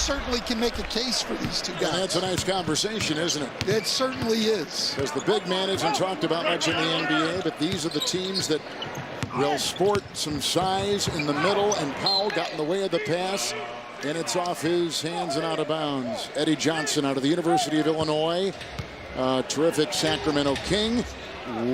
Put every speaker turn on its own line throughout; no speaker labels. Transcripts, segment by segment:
certainly can make a case for these two guys.
And that's a nice conversation, isn't it?
It certainly is.
Because the big man isn't talked about much in the NBA, but these are the teams that will sport some size in the middle, and Powell got in the way of the pass, and it's off his hands and out of bounds. Eddie Johnson out of the University of Illinois, terrific Sacramento King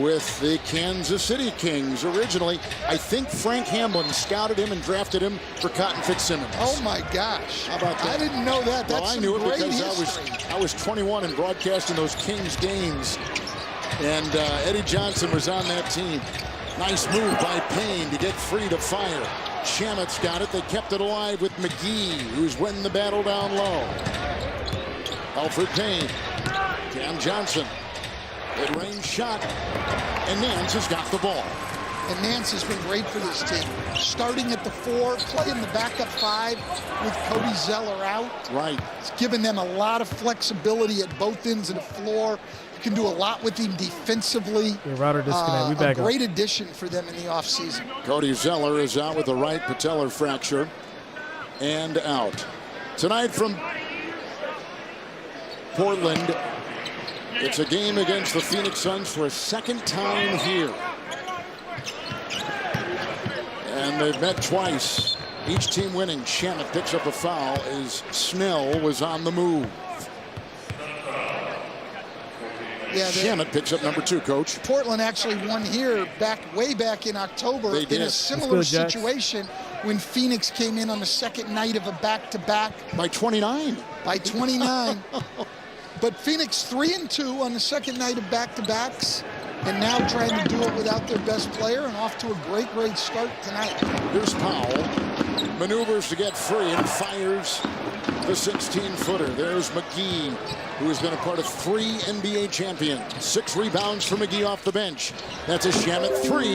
with the Kansas City Kings originally. I think Frank Hamlin scouted him and drafted him for Cotton Fitzsimmons.
Oh my gosh.
How about that?
I didn't know that. That's
well, I knew it because
history.
I was 21 and broadcasting those Kings games, and Eddie Johnson was on that team. Nice move by Payne to get free to fire. Shamet's got it. They kept it alive with McGee, who's winning the battle down low. Alfred Payne. Cam Johnson. Mid-range shot. And Nance has got the ball.
And Nance has been great for this team. Starting at the 4, playing the backup 5 with Cody Zeller out.
Right.
It's given them a lot of flexibility at both ends of the floor. You can do a lot with him defensively.
Yeah, router disconnect. We back
a great
up.
addition for them in the offseason.
Cody Zeller is out with a right patellar fracture and out. Tonight from Portland, it's a game against the Phoenix Suns for a second time here. And they've met twice, each team winning. Shamet picks up a foul as Snell was on the move.
Yeah,
Shamet picks up number 2, Coach.
Portland actually won here way back in October
They did.
in a similar situation when Phoenix came in on the second night of a back-to-back.
By 29.
By 29. But Phoenix 3-2 on the second night of back-to-backs, and now trying to do it without their best player, and off to a great start tonight.
Here's Powell. Maneuvers to get free and fires the 16-footer. There's McGee, who has been a part of 3 NBA champions. 6 rebounds for McGee off the bench. That's a Shamet 3,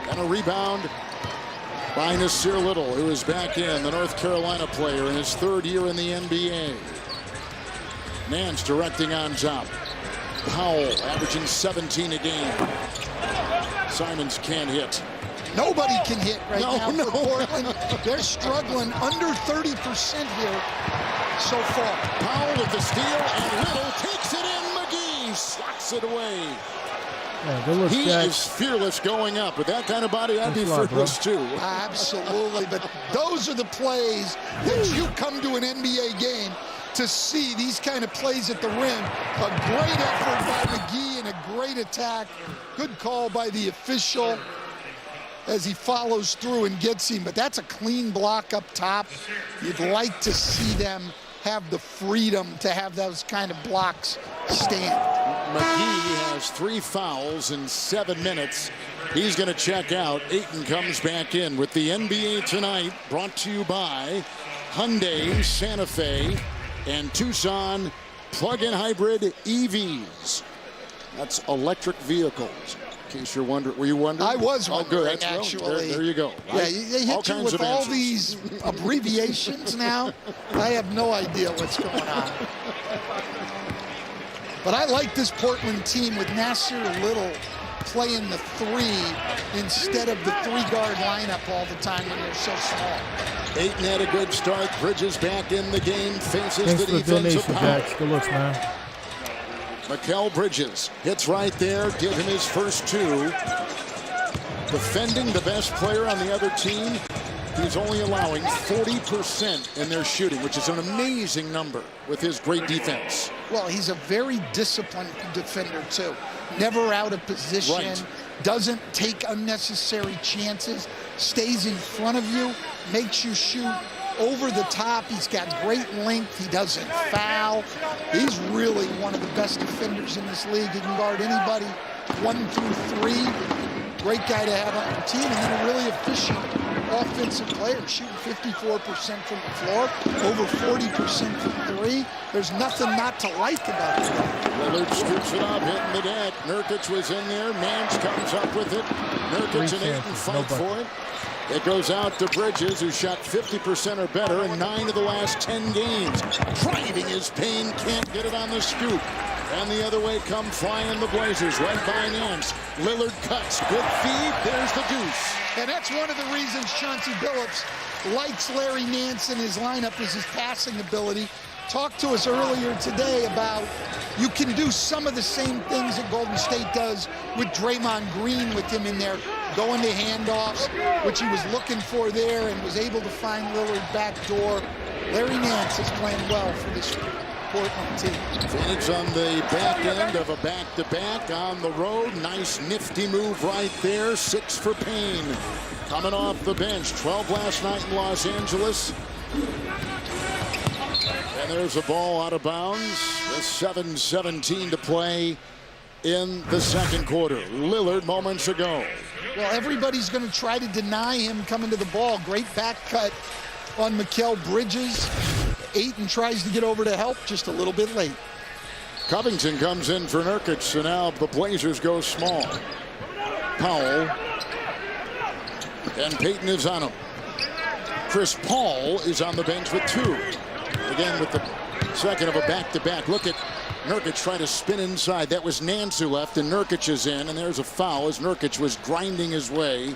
and a rebound by Nasir Little, who is back in, the North Carolina player in his 3rd year in the NBA. Nance directing on top. Powell averaging 17 a game. Simons can't hit.
Nobody can hit right now
No.
for Portland. They're struggling under 30% here so far.
Powell with the steal, and Little takes it in. McGee slats it away.
Yeah, good look,
He
Jack.
is fearless going up. With that kind of body, I'd be
Thanks a lot,
fearless too.
Absolutely, but those are the plays that you come to an NBA game to see, these kind of plays at the rim. A great effort by McGee and a great attack. Good call by the official as he follows through and gets him, but that's a clean block up top. You'd like to see them have the freedom to have those kind of blocks stand.
McGee has 3 fouls in 7 minutes. He's going to check out. Ayton comes back in with the NBA Tonight, brought to you by Hyundai, Santa Fe, and Tucson plug-in hybrid EVs. That's electric vehicles. In case you're wondering, were you wondering?
I was wondering,
good.
actually.
There you go.
Yeah, they hit you with all these abbreviations now. I have no idea what's going on. But I like this Portland team with Nasir Little playing the 3 instead of the 3-guard lineup all the time when they're so small.
Ayton had a good start. Bridges back in the game, faces
Thanks
the
for the
defensive
donation,
power.
Jack. Good looks, man.
Mikal Bridges hits right there, give him his first 2. Defending the best player on the other team, he's only allowing 40% in their shooting, which is an amazing number with his great defense.
Well, he's a very disciplined defender, too. Never out of position,
Right.
Doesn't take unnecessary chances, stays in front of you, makes you shoot over the top. He's got great length. He doesn't foul. He's really one of the best defenders in this league. He can guard anybody 1 through 3. Great guy to have on your team, and then a really efficient offensive player, shooting 54% from the floor, over 40% from 3. There's nothing not to like about it.
Lillard scoops it up, hitting the deck. Nurkic was in there. Nance comes up with it. Nurkic and Ayton fight for it. It goes out to Bridges, who shot 50% or better in 9 of the last 10 games. Driving his Payne, can't get it on the scoop. And the other way come flying the Blazers, right by Nance. Lillard cuts, good feed, there's the deuce.
And that's one of the reasons Chauncey Billups likes Larry Nance in his lineup, is his passing ability. Talked to us earlier today about you can do some of the same things that Golden State does with Draymond Green with him in there, going to handoffs, which he was looking for there and was able to find Lillard back door. Larry Nance is playing well for this Portland team.
Phoenix on the back end of a back-to-back on the road. Nice nifty move right there. 6 for Payne. Coming off the bench. 12 last night in Los Angeles. And there's a ball out of bounds with 7:17 to play in the second quarter. Lillard moments ago.
Well, everybody's going to try to deny him coming to the ball. Great back cut on Mikal Bridges. Ayton tries to get over to help, just a little bit late.
Covington comes in for Nurkic, so now the Blazers go small. Powell. And Payton is on him. Chris Paul is on the bench with 2. Again with the second of a back-to-back. Look at Nurkic trying to spin inside. That was Nance who left, and Nurkic is in, and there's a foul as Nurkic was grinding his way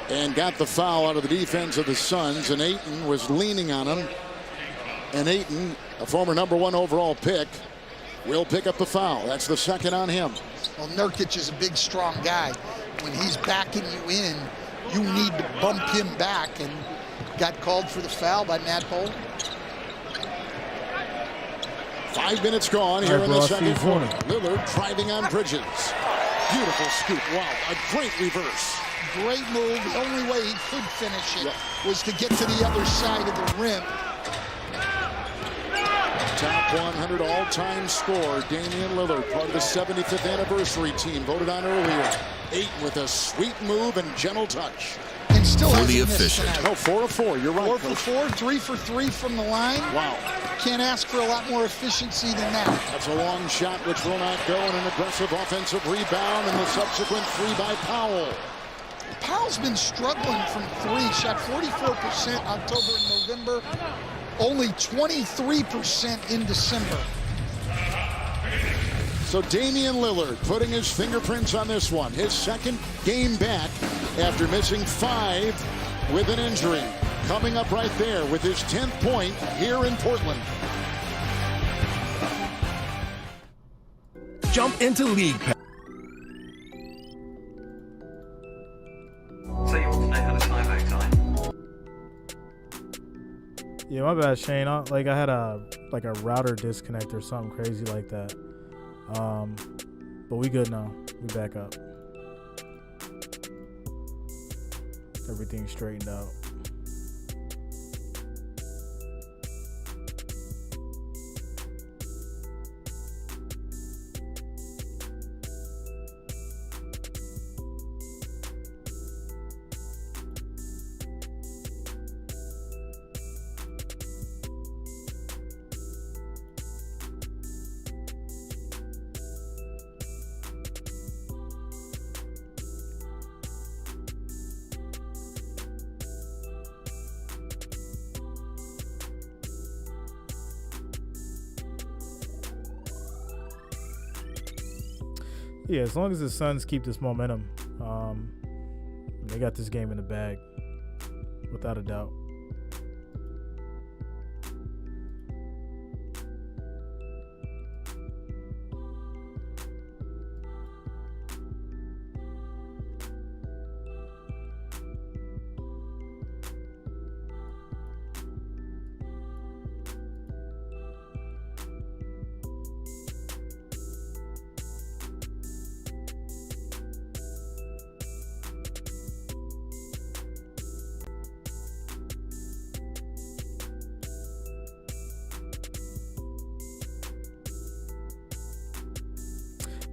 and got the foul out of the defense of the Suns, and Ayton was leaning on him. And Ayton, a former #1 overall pick, will pick up the foul. That's the second on him.
Well, Nurkic is a big, strong guy. When he's backing you in, you need to bump him back, and got called for the foul by Matt Bolt.
5 minutes gone here in the second quarter. Lillard driving on Bridges. Beautiful scoop. Wow, a great reverse.
Great move. The only way he could finish it was to get to the other side of the rim.
Top 100 all-time scorer, Damian Lillard, part of the 75th anniversary team, voted on earlier. Ayton with a sweet move and gentle touch.
And still
For the
hasn't missed
efficient.
tonight.
Oh, 4 of 4. You're right.
4 for 4, 3 for 3 from the line.
Wow.
Can't ask for a lot more efficiency than that.
That's a long shot which will not go, and an aggressive offensive rebound, and the subsequent 3 by Powell.
Powell's been struggling from 3. Shot 44% October and November. Only 23% in December.
So Damian Lillard putting his fingerprints on this one. His second game back after missing 5 with an injury. Coming up right there with his 10th point here in Portland.
Jump into League Pass.
So you want to know how to time out time?
Yeah, my bad, Shane. I had a router disconnect or something crazy like that. But we good now. We back up. Everything's straightened out. Yeah, as long as the Suns keep this momentum, they got this game in the bag, without a doubt.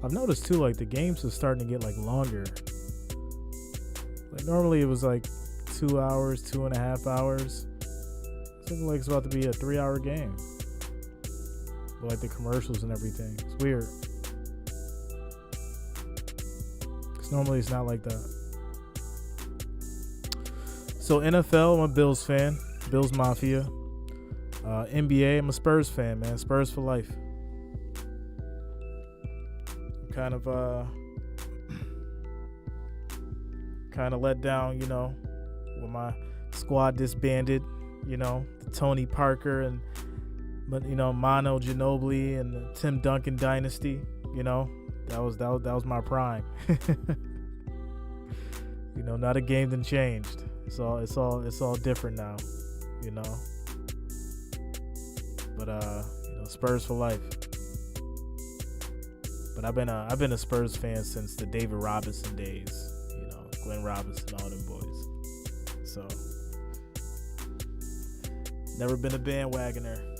I've noticed too, like the games are starting to get like longer. Like normally it was like 2 hours, 2.5 hours. It's looking like it's about to be a 3-hour game. With like the commercials and everything. It's weird. Because normally it's not like that. So NFL, I'm a Bills fan. Bills Mafia. NBA, I'm a Spurs fan, man. Spurs for life. kind of let down, you know, when my squad disbanded, you know, the Tony Parker and, you know, Manu Ginobili and the Tim Duncan dynasty, you know, that was my prime. You know, not a game that changed. It's all different now, you know. But you know, Spurs for life. But I've been a Spurs fan since the David Robinson days, you know, Glenn Robinson, all them boys. So never been a bandwagoner.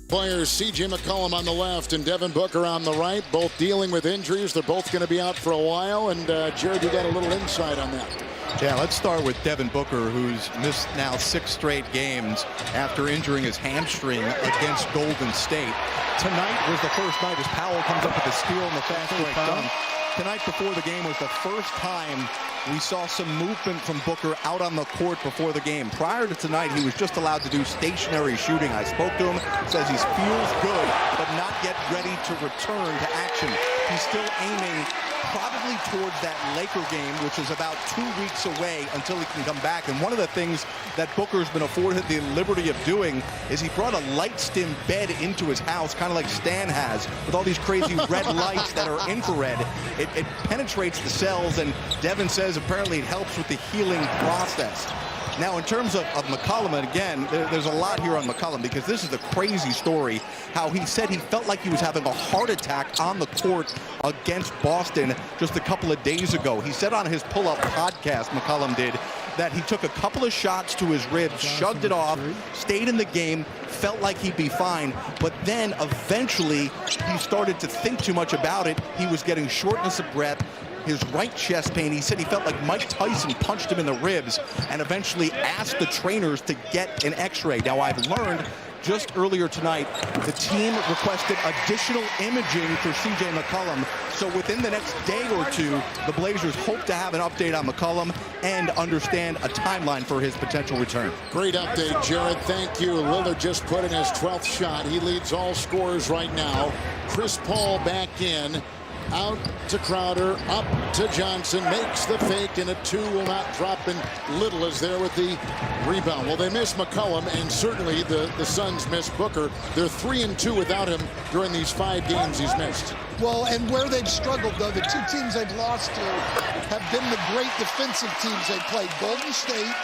Players C.J. McCollum on the left and Devin Booker on the right, both dealing with injuries. They're both going to be out for a while. And Jared, you got a little insight on that.
Yeah, let's start with Devin Booker, who's missed now 6 straight games after injuring his hamstring against Golden State. Tonight was the first night as Powell comes up with a steal in the fast break dunk. Tonight before the game was the first time we saw some movement from Booker out on the court before the game. Prior to tonight, he was just allowed to do stationary shooting. I spoke to him, says he feels good, but not yet ready to return to action. He's still aiming probably towards that Laker game, which is about 2 weeks away until he can come back. And one of the things that Booker's been afforded the liberty of doing is he brought a light stim bed into his house, kind of like Stan has, with all these crazy red lights that are infrared. It penetrates the cells, and Devin says apparently it helps with the healing process. Now, in terms of McCollum, and again, there's a lot here on McCollum because this is a crazy story, how he said he felt like he was having a heart attack on the court against Boston just a couple of days ago. He said on his pull-up podcast, McCollum did, that he took a couple of shots to his ribs, shrugged it off, stayed in the game, felt like he'd be fine, but then eventually he started to think too much about it. He was getting shortness of breath, his right chest pain. He said he felt like Mike Tyson punched him in the ribs and eventually asked the trainers to get an x-ray. Now, I've learned just earlier tonight, the team requested additional imaging for C.J. McCollum. So within the next day or two, the Blazers hope to have an update on McCollum and understand a timeline for his potential return.
Great update, Jared. Thank you. Lillard just put in his 12th shot. He leads all scorers right now. Chris Paul back in. Out to Crowder, up to Johnson, makes the fake, and a 2 will not drop, and Little is there with the rebound. Well, they miss McCollum, and certainly the Suns miss Booker. They're 3-2 without him during these 5 games he's missed.
Well, and where they've struggled, though, the 2 teams they've lost to have been the great defensive teams they played, Golden State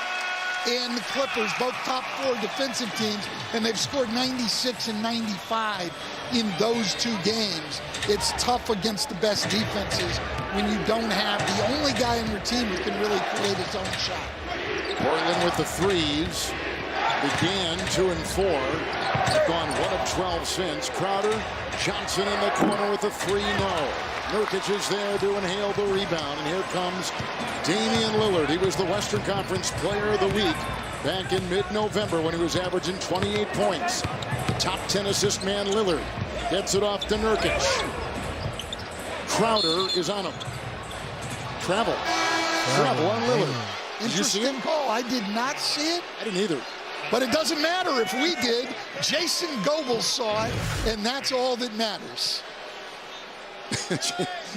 and the Clippers, both top 4 defensive teams, and they've scored 96 and 95 in those 2 games. It's tough against the best defenses when you don't have the only guy on your team who can really create his own shot.
Portland with the threes. Began 2 and 4. They've gone 1 of 12 since. Crowder, Johnson in the corner with the 3, no. Nurkic is there to inhale the rebound, and here comes Damian Lillard. He was the Western Conference Player of the Week back in mid-November when he was averaging 28 points. The top 10 assist man, Lillard, gets it off to Nurkic. Crowder is on him. Travel on Lillard.
Interesting call. I did not see it.
I didn't either.
But it doesn't matter if we did. Jason Goebel saw it, and that's all that matters.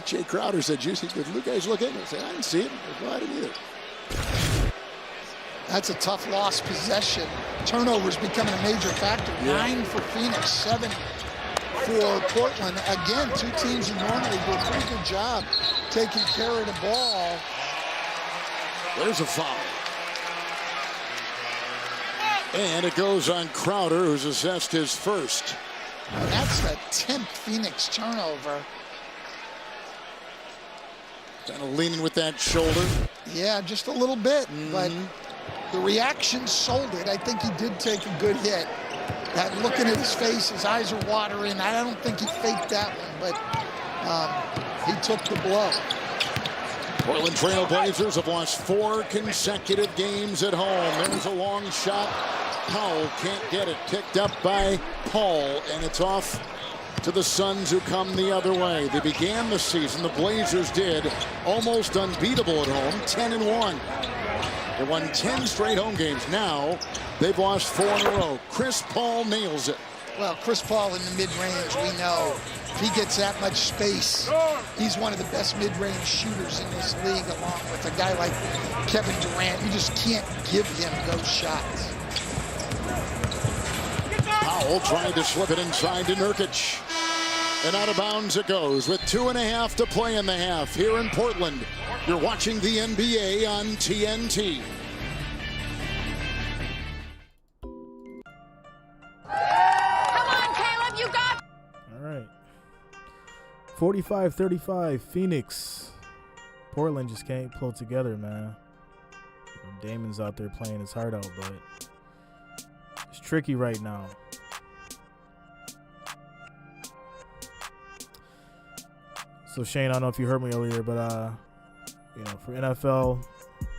Jay Crowder said, "Did you guys look at it?" I said, "I didn't see it." "No, I didn't either."
That's a tough lost possession. Turnovers becoming a major factor.
Yeah.
9 for Phoenix, 7 for Portland. Again, 2 teams who normally do a pretty good job taking care of the ball.
There's a foul. And it goes on Crowder, who's assessed his first.
And that's the 10th Phoenix turnover.
Kind of leaning with that shoulder.
Yeah, just a little bit, but the reaction sold it. I think he did take a good hit. That looking at his face, his eyes are watering. I don't think he faked that one, but he took the blow.
Portland Trailblazers have lost 4 consecutive games at home. There's a long shot. Powell can't get it. Picked up by Paul, and it's off to the Suns, who come the other way. They began the season, the Blazers did, almost unbeatable at home, 10-1. They won 10 straight home games. Now they've lost 4 in a row. Chris Paul nails it.
Well, Chris Paul in the mid-range, we know if he gets that much space, he's one of the best mid-range shooters in this league, along with a guy like Kevin Durant. You just can't give him those shots.
Powell trying to slip it inside to Nurkic. And out of bounds it goes with 2.5 to play in the half here in Portland. You're watching the NBA on TNT.
Come on, Caleb, you got.
All right. 45-35, Phoenix. Portland just can't pull together, man. Damon's out there playing his heart out, but it's tricky right now. So Shane, I don't know if you heard me earlier, but for NFL,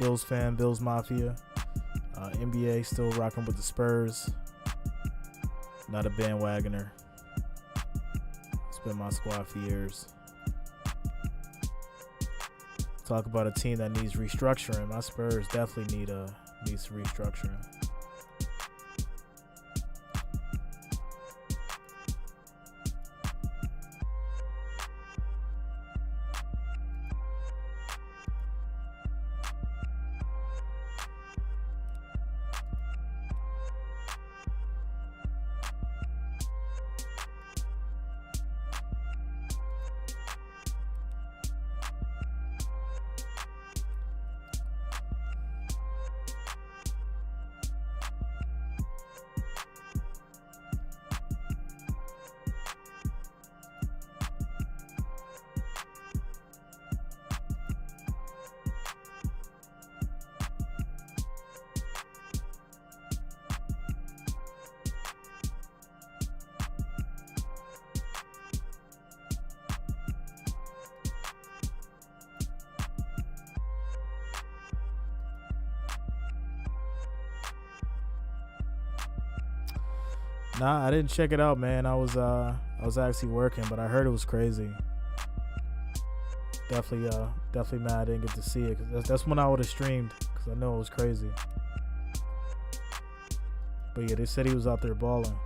Bills fan, Bills Mafia, NBA still rocking with the Spurs. Not a bandwagoner. It's been my squad for years. Talk about a team that needs restructuring. My Spurs definitely needs restructuring. Nah, I didn't check it out, man. I was actually working, but I heard it was crazy. Definitely mad I didn't get to see it, because that's when I would have streamed, because I know it was crazy. But yeah, they said he was out there balling.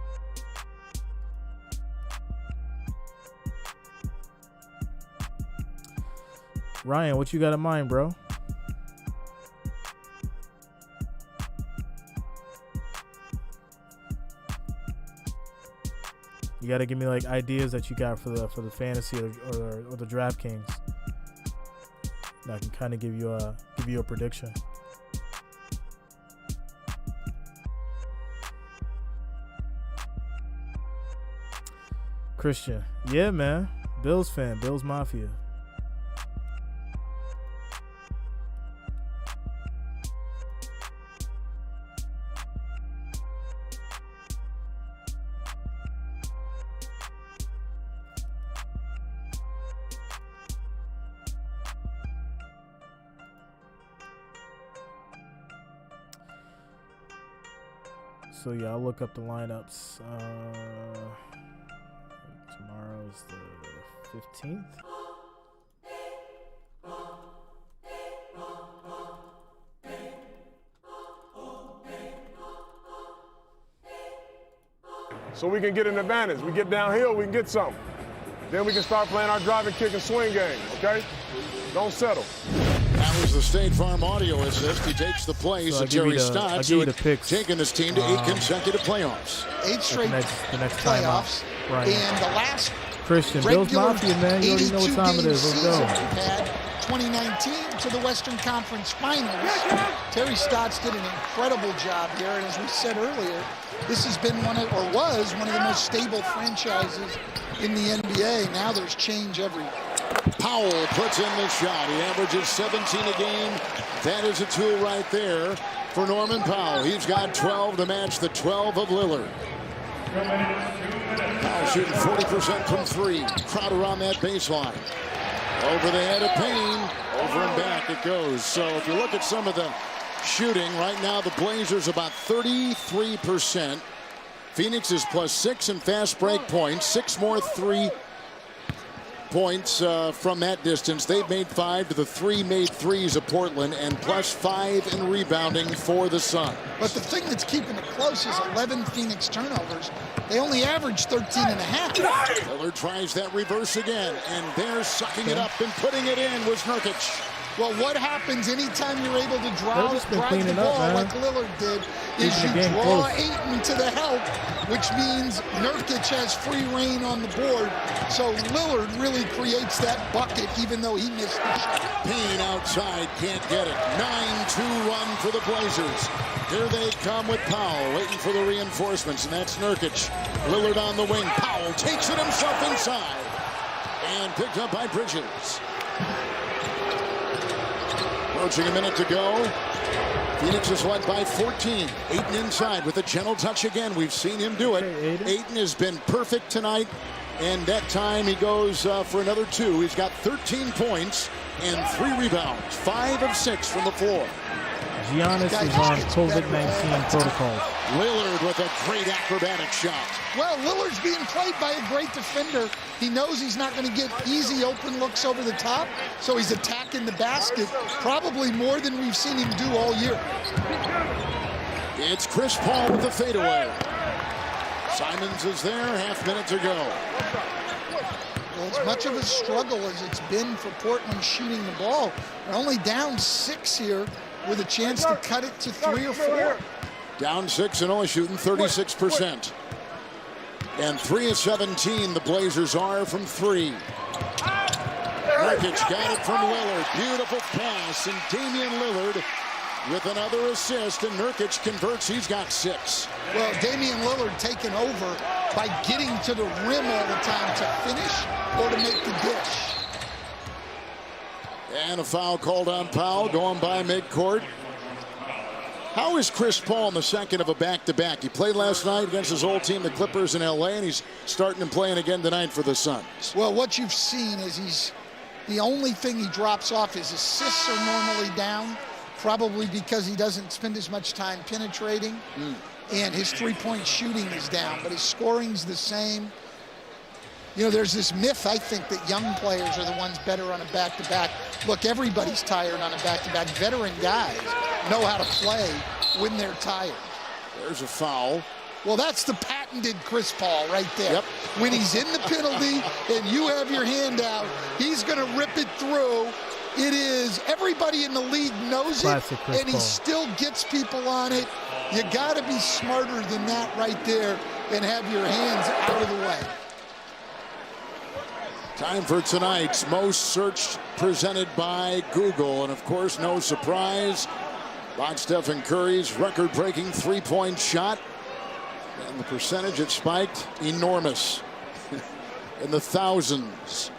Ryan, what you got in mind, bro? You got to give me like ideas that you got for the fantasy or the DraftKings. I can kind of give you a prediction. Christian, yeah, man, Bills fan, Bills Mafia. So yeah, I'll look up the lineups. Tomorrow's the 15th.
So we can get an advantage. We get downhill, we can get something. Then we can start playing our driving, kick, and swing game, okay? Don't settle.
That was the State Farm audio assist. He takes the place of Terry Stotts, who had taken his team to 8 consecutive playoffs.
8 straight
the next playoffs.
Right. And the last
Christian, Bills Mafia, man. You already know what time it is. Let's go.
Had 2019 to the Western Conference Finals. Terry Stotts did an incredible job here, and as we said earlier, this has been was one of the most stable franchises in the NBA. Now there's change everywhere.
Powell puts in the shot. He averages 17 a game. That is a tool right there for Norman Powell. He's got 12 to match the 12 of Lillard. Powell shooting 40% from 3. Crowder on that baseline. Over the head of Payne. Over and back it goes. So if you look at some of the shooting right now, the Blazers about 33%. Phoenix is +6 in fast break points. 6 more 3 points from that distance. They've made 5 to the 3 made threes of Portland, and +5 in rebounding for the Suns.
But the thing that's keeping it close is 11 Phoenix turnovers. They only average 13.5.
Lillard tries that reverse again, and they're sucking it up and putting it in was Nurkic.
Well, what happens anytime you're able to drive
just been
the
cleaning
ball
up, man.
like Lillard did is
Keeping
you
the game
draw
close.
Ayton to the help, which means Nurkic has free reign on the board. So Lillard really creates that bucket even though he missed the shot.
Payne outside, can't get it. 9-2 run for the Blazers. Here they come with Powell, waiting for the reinforcements, and that's Nurkic. Lillard on the wing. Powell takes it himself inside and picked up by Bridges. Approaching a minute to go. Phoenix is led by 14. Ayton inside with a gentle touch again. We've seen him do it. Ayton has been perfect tonight, and that time he goes for another 2. He's got 13 points and 3 rebounds. 5 of 6 from the floor.
Giannis is on COVID-19 protocol.
Lillard with a great acrobatic shot.
Well, Lillard's being played by a great defender. He knows he's not going to get easy open looks over the top, so he's attacking the basket probably more than we've seen him do all year.
It's Chris Paul with the fadeaway. Simons is there, half minute to go.
Well, as much of a struggle as it's been for Portland shooting the ball, they're only down 6 here with a chance to cut it to 3 or 4.
Down 6 and only shooting 36%. And 3 of 17 the Blazers are from 3. Nurkic got it from Lillard. Beautiful pass, and Damian Lillard with another assist, and Nurkic converts. He's got 6.
Well, Damian Lillard taking over by getting to the rim all the time to finish or to make the dish.
And a foul called on Powell going by midcourt. How is Chris Paul in the second of a back-to-back? He played last night against his old team, the Clippers in LA, and he's starting and playing again tonight for the Suns.
Well, what you've seen is the only thing he drops off. His assists are normally down, probably because he doesn't spend as much time penetrating, and his three-point shooting is down, but his scoring's the same. You know, there's this myth, I think, that young players are the ones better on a back-to-back. Look, everybody's tired on a back-to-back. Veteran guys know how to play when they're tired.
There's a foul.
Well, that's the patented Chris Paul right there.
Yep.
When he's in the penalty and you have your hand out, he's going to rip it through. It is, everybody in the league knows
Classic
it,
Chris
and he
Paul.
still gets people on it. You got to be smarter than that right there and have your hands out of the way.
Time for tonight's most searched, presented by Google. And of course, no surprise about Stephen Curry's record-breaking three-point shot. And the percentage it spiked, enormous. In the thousands.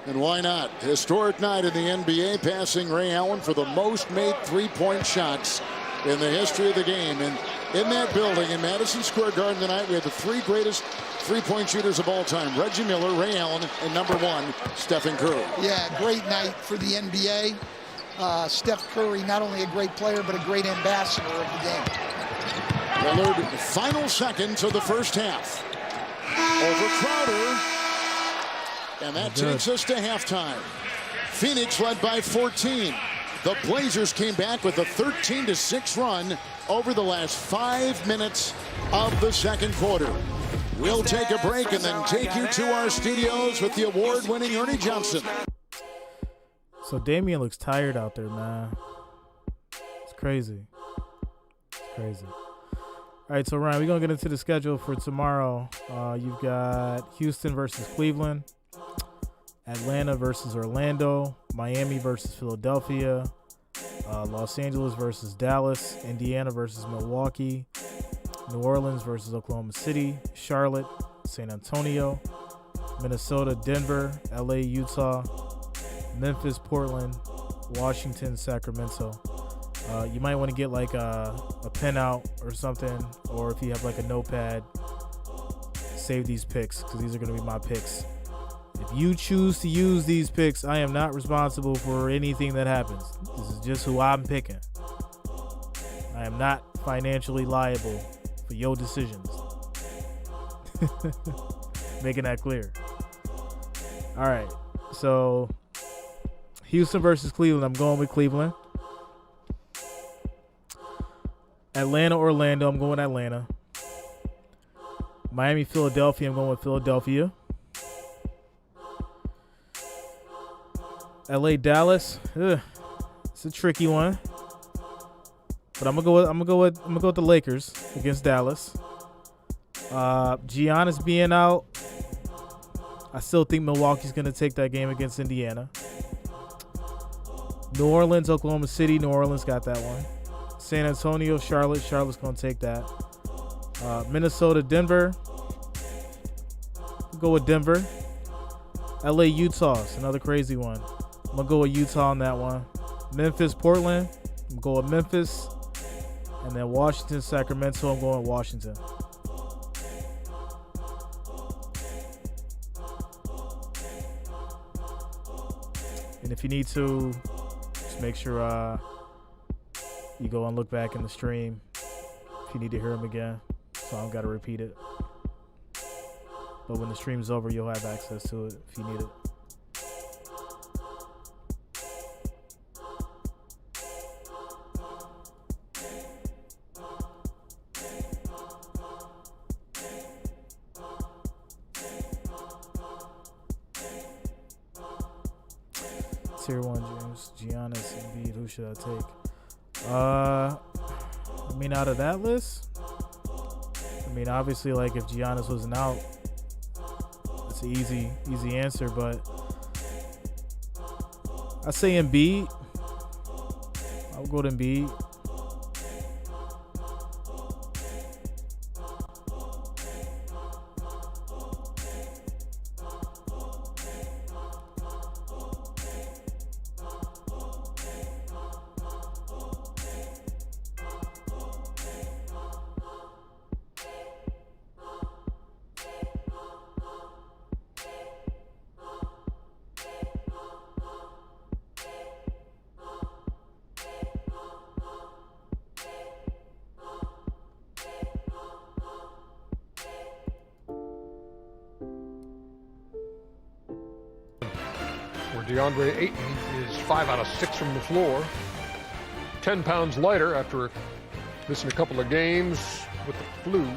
And why not? Historic night in the NBA, passing Ray Allen for the most made three-point shots in the history of the game. And in that building in Madison Square Garden tonight, we had the 3 greatest three-point shooters of all time: Reggie Miller, Ray Allen, and number 1, Stephen Curry.
Yeah, great night for the NBA. Steph Curry, not only a great player, but a great ambassador of the game.
Lillard, final seconds of the first half. Over Crowder. And that takes us to halftime. Phoenix led by 14. The Blazers came back with a 13-6 run over the last 5 minutes of the second quarter. We'll take a break and then take you to our studios with the award-winning Ernie Johnson.
So Damian looks tired out there, man. It's crazy. It's crazy. All right, so Ryan, we're going to get into the schedule for tomorrow. You've got Houston versus Cleveland, Atlanta versus Orlando, Miami versus Philadelphia, Los Angeles versus Dallas, Indiana versus Milwaukee, New Orleans versus Oklahoma City, Charlotte, San Antonio, Minnesota, Denver, LA, Utah, Memphis, Portland, Washington, Sacramento. You might want to get like a pen out or something, or if you have like a notepad, save these picks because these are going to be my picks. If you choose to use these picks, I am not responsible for anything that happens. This is just who I'm picking. I am not financially liable for your decisions. Making that clear. All right. So, Houston versus Cleveland. I'm going with Cleveland. Atlanta, Orlando. I'm going with Atlanta. Miami, Philadelphia. I'm going with Philadelphia. LA, Dallas. It's a tricky one. But I'm gonna go with the Lakers against Dallas. Giannis being out, I still think Milwaukee's gonna take that game against Indiana. New Orleans, Oklahoma City. New Orleans got that one. San Antonio, Charlotte. Charlotte's gonna take that. Minnesota, Denver. Go with Denver. LA, Utah. It's another crazy one. I'm gonna go with Utah on that one. Memphis, Portland. I'm going with Memphis. And then Washington, Sacramento. I'm going with Washington. And if you need to, just make sure you go and look back in the stream if you need to hear them again. So I don't got to repeat it. But when the stream's over, you'll have access to it if you need it. Tier 1, James. Giannis, Embiid. Who should I take? I mean, out of that list, I mean, obviously, like, if Giannis wasn't out, it's an easy answer, but I say Embiid. I'll go to Embiid.
DeAndre Ayton is 5 out of 6 from the floor. 10 pounds lighter after missing a couple of games with the flu.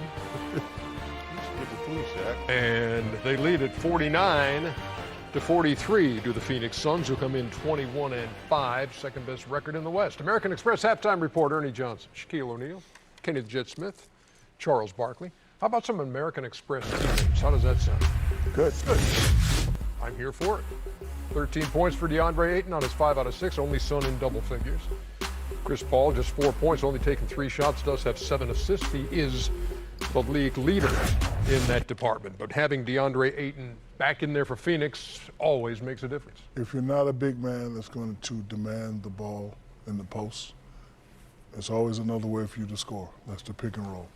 And they lead at 49-43 to the Phoenix Suns, who come in 21-5, second best record in the West. American Express halftime report, Ernie Johnson, Shaquille O'Neal, Kenny the Jet Smith, Charles Barkley. How about some American Express teammates? How does that sound?
Good.
I'm here for it. 13 points for DeAndre Ayton on his 5 out of 6, only son in double figures. Chris Paul, just 4 points, only taking 3 shots, does have 7 assists. He is the league leader in that department. But having DeAndre Ayton back in there for Phoenix always makes a difference.
If you're not a big man that's going to demand the ball in the post, there's always another way for you to score. That's the pick and roll.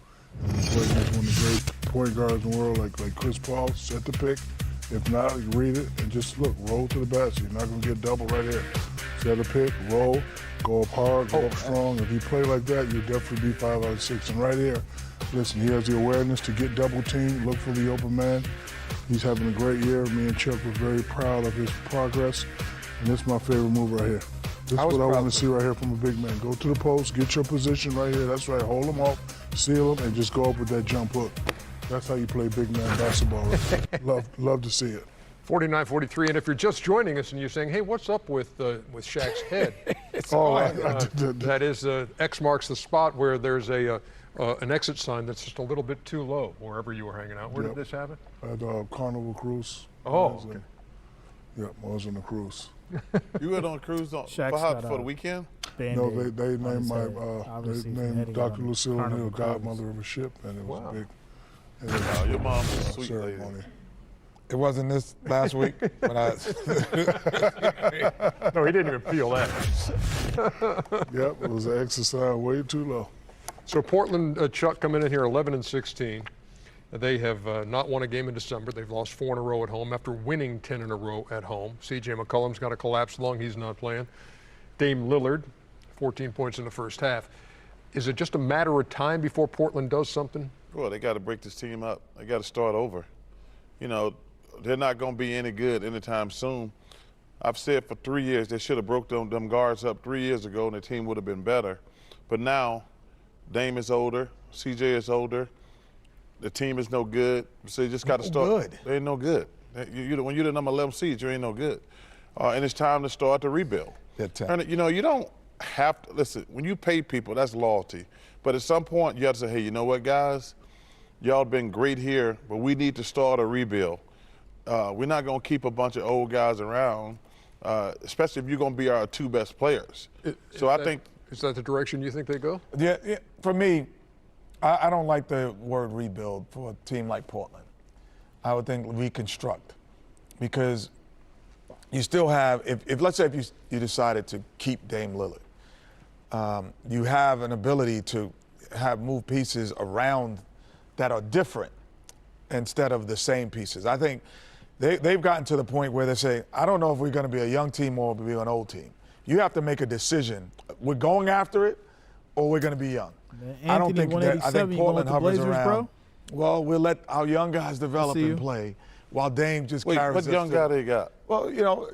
And you play against one of the great point guards in the world, like Chris Paul, set the pick. If not, you read it and just look, roll to the basket. You're not going to get double right here. Set a pick, roll, go up hard, go up strong. If you play like that, you'll definitely be 5 out of 6. And right here, listen, he has the awareness to get double teamed, look for the open man. He's having a great year. Me and Chuck were very proud of his progress. And this is my favorite move right here. This is what I want to see right here from a big man. Go to the post, get your position right here. That's right, hold him off, seal him, and just go up with that jump hook. That's how you play big man basketball. Love to see it.
49-43, and if you're just joining us and you're saying, hey, what's up with Shaq's head? That is, X marks the spot where there's an exit sign that's just a little bit too low, wherever you were hanging out. Where did this happen?
At Carnival Cruise.
Oh, okay.
I was on the cruise.
You went on a cruise for the weekend?
No, they named Dr. Lucille O'Neal godmother of a ship, and it was big.
Your mom was a sweet
ceremony.
lady.
It wasn't this last week, but
No, he didn't even feel that.
Yep, it was an exercise way too low.
So Portland, Chuck, coming in here 11-16. They have not won a game in December. They've lost 4 in a row at home after winning 10 in a row at home. C.J. McCollum's got a collapsed lung. He's not playing. Dame Lillard, 14 points in the first half. Is it just a matter of time before Portland does something?
Well, they got to break this team up. They got to start over. You know, they're not going to be any good anytime soon. I've said for 3 years they should have broke them guards up 3 years ago and the team would have been better. But now, Dame is older, CJ is older, the team is no good. So you just got to start. They ain't no good. When you're the number 11 seed, you ain't no good. And it's time to start to rebuild. And, you know, you don't have to, listen, when you pay people, that's loyalty. But at some point, you have to say, hey, you know what, guys? Y'all been great here, but we need to start a rebuild. We're not going to keep a bunch of old guys around, especially if you're going to be our 2 best players. So I think.
Is that the direction you think they go?
Yeah, for me, I don't like the word rebuild for a team like Portland. I would think reconstruct, because you still have, if let's say if you decided to keep Dame Lillard, you have an ability to move pieces around that are different instead of the same pieces. I think they've gotten to the point where they say, I don't know if we're going to be a young team or we'll be an old team. You have to make a decision. We're going after it or we're going to be young.
Man, Anthony,
I think Portland hovers
Blazers,
around.
bro?
Well, we'll let our young guys develop and play while Dame just carries us.
What young guy they got?
Well, you know,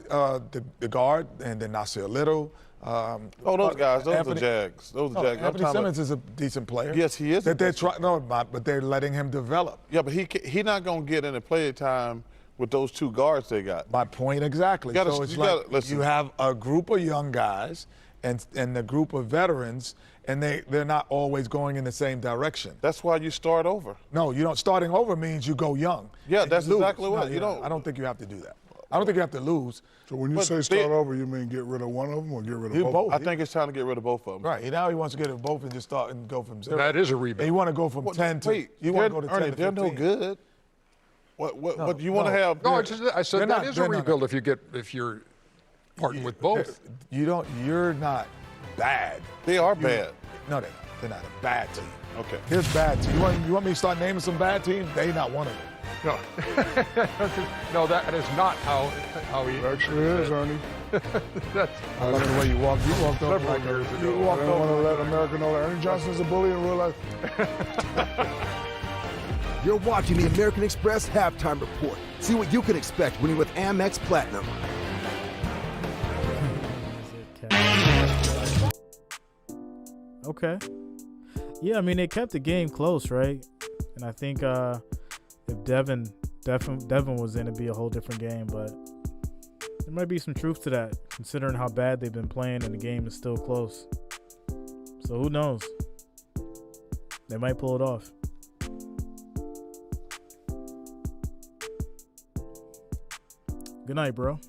the guard and then Nasir Little.
Those guys, those are Jags. Those are Jags.
Anthony Simmons is a decent player.
Yes, he is.
But they're letting him develop.
Yeah, but he not going to get any play time with those 2 guards they got.
My point exactly. You have a group of young guys and a group of veterans, and they're not always going in the same direction.
That's why you start over.
No, you don't. Starting over means you go young.
Yeah, that's exactly what.
I don't think you have to do that. I don't think you have to lose.
So when you say start over, you mean get rid of one of them or get rid of both?
I think it's time to get rid of both of them.
Right. Now he wants to get rid of both and just start and go from 0.
That is a rebuild.
And you want to go from 10 to. You want to go to 10 to 15.
They're no good. What you want to have?
No, I said that is a rebuild if you're parting with both.
You're not bad.
They are bad.
No, they're not a bad team.
Okay.
Here's bad team. You want me to start naming some bad teams? They're not one of them.
No, no, that is not how he.
Actually is, Ernie.
I love the way you walked. You walked over like
years ago.
You walked over to let America know that Ernie Johnson's a bully in real life.
You're watching the American Express Halftime Report. See what you can expect winning with Amex Platinum.
Okay. Yeah, I mean, they kept the game close, right? And I think if Devin was in, it'd be a whole different game. But there might be some truth to that, considering how bad they've been playing and the game is still close. So who knows? They might pull it off. Good night, bro.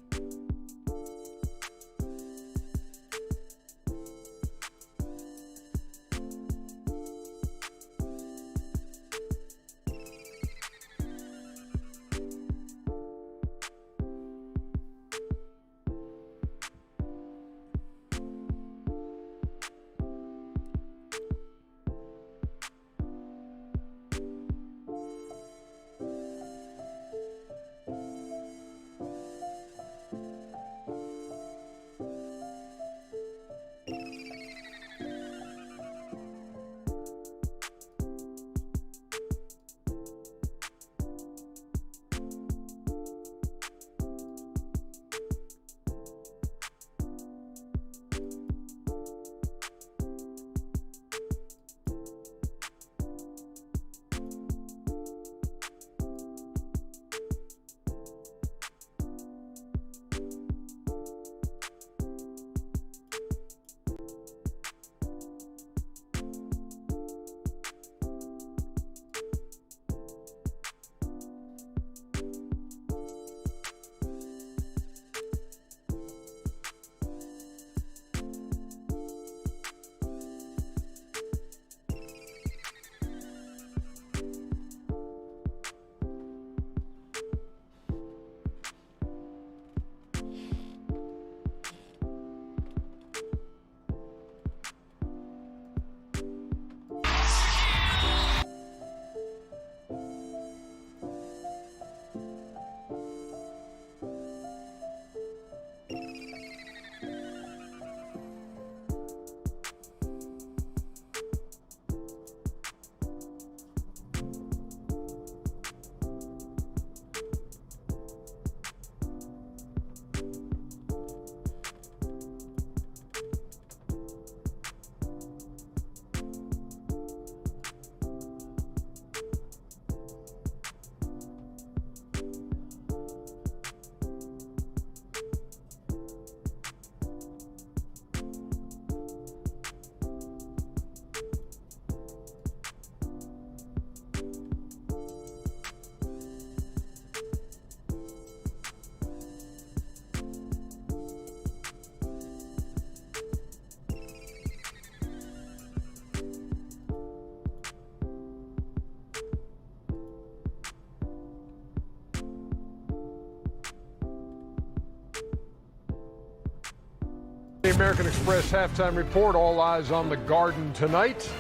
American Express halftime report. All eyes on the Garden tonight.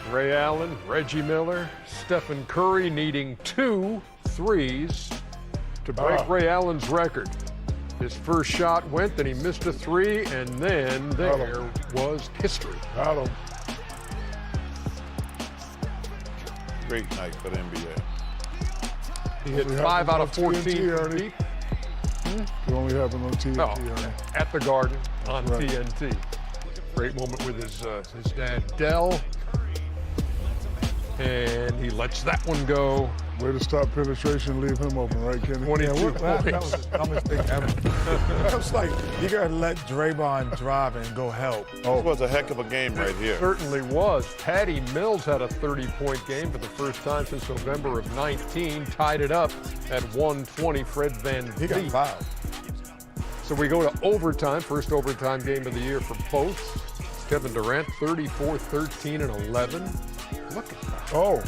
Ray Allen, Reggie Miller, Stephen Curry needing 2 threes to break Ray Allen's record. His first shot went, then he missed a 3, and then there was history.
Got him.
Great night for the NBA.
He hit 5 out of 14 from deep.
It only happened on TNT.
At the Garden on TNT. Great moment with his dad, Dell. And he lets that one go.
Way to stop penetration, leave him open, right, Kenny?
22 points.
That was the dumbest thing ever. That was like, you got to let Draymond drive and go help.
This was a heck of a game right here.
It certainly was. Patty Mills had a 30-point game for the first time since November of 19. Tied it up at 120. Fred VanVleet.
He got fouled.
So we go to overtime. First overtime game of the year for both. Kevin Durant, 34, 13, and 11. Look at that.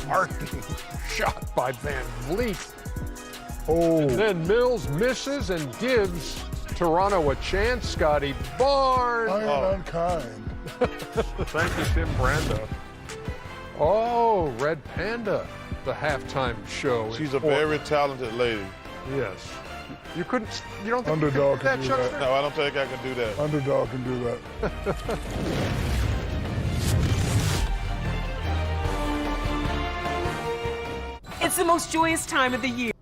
Martin shot by VanVleet. And then Mills misses and gives Toronto a chance. Scotty Barnes.
Unkind.
Thank you, Tim Brando. Oh, Red Panda, the halftime show.
She's a very talented lady.
Yes. You don't think
Underdog
you could do that,
No, I don't think I can do that.
Underdog can do that.
It's the most joyous time of the year.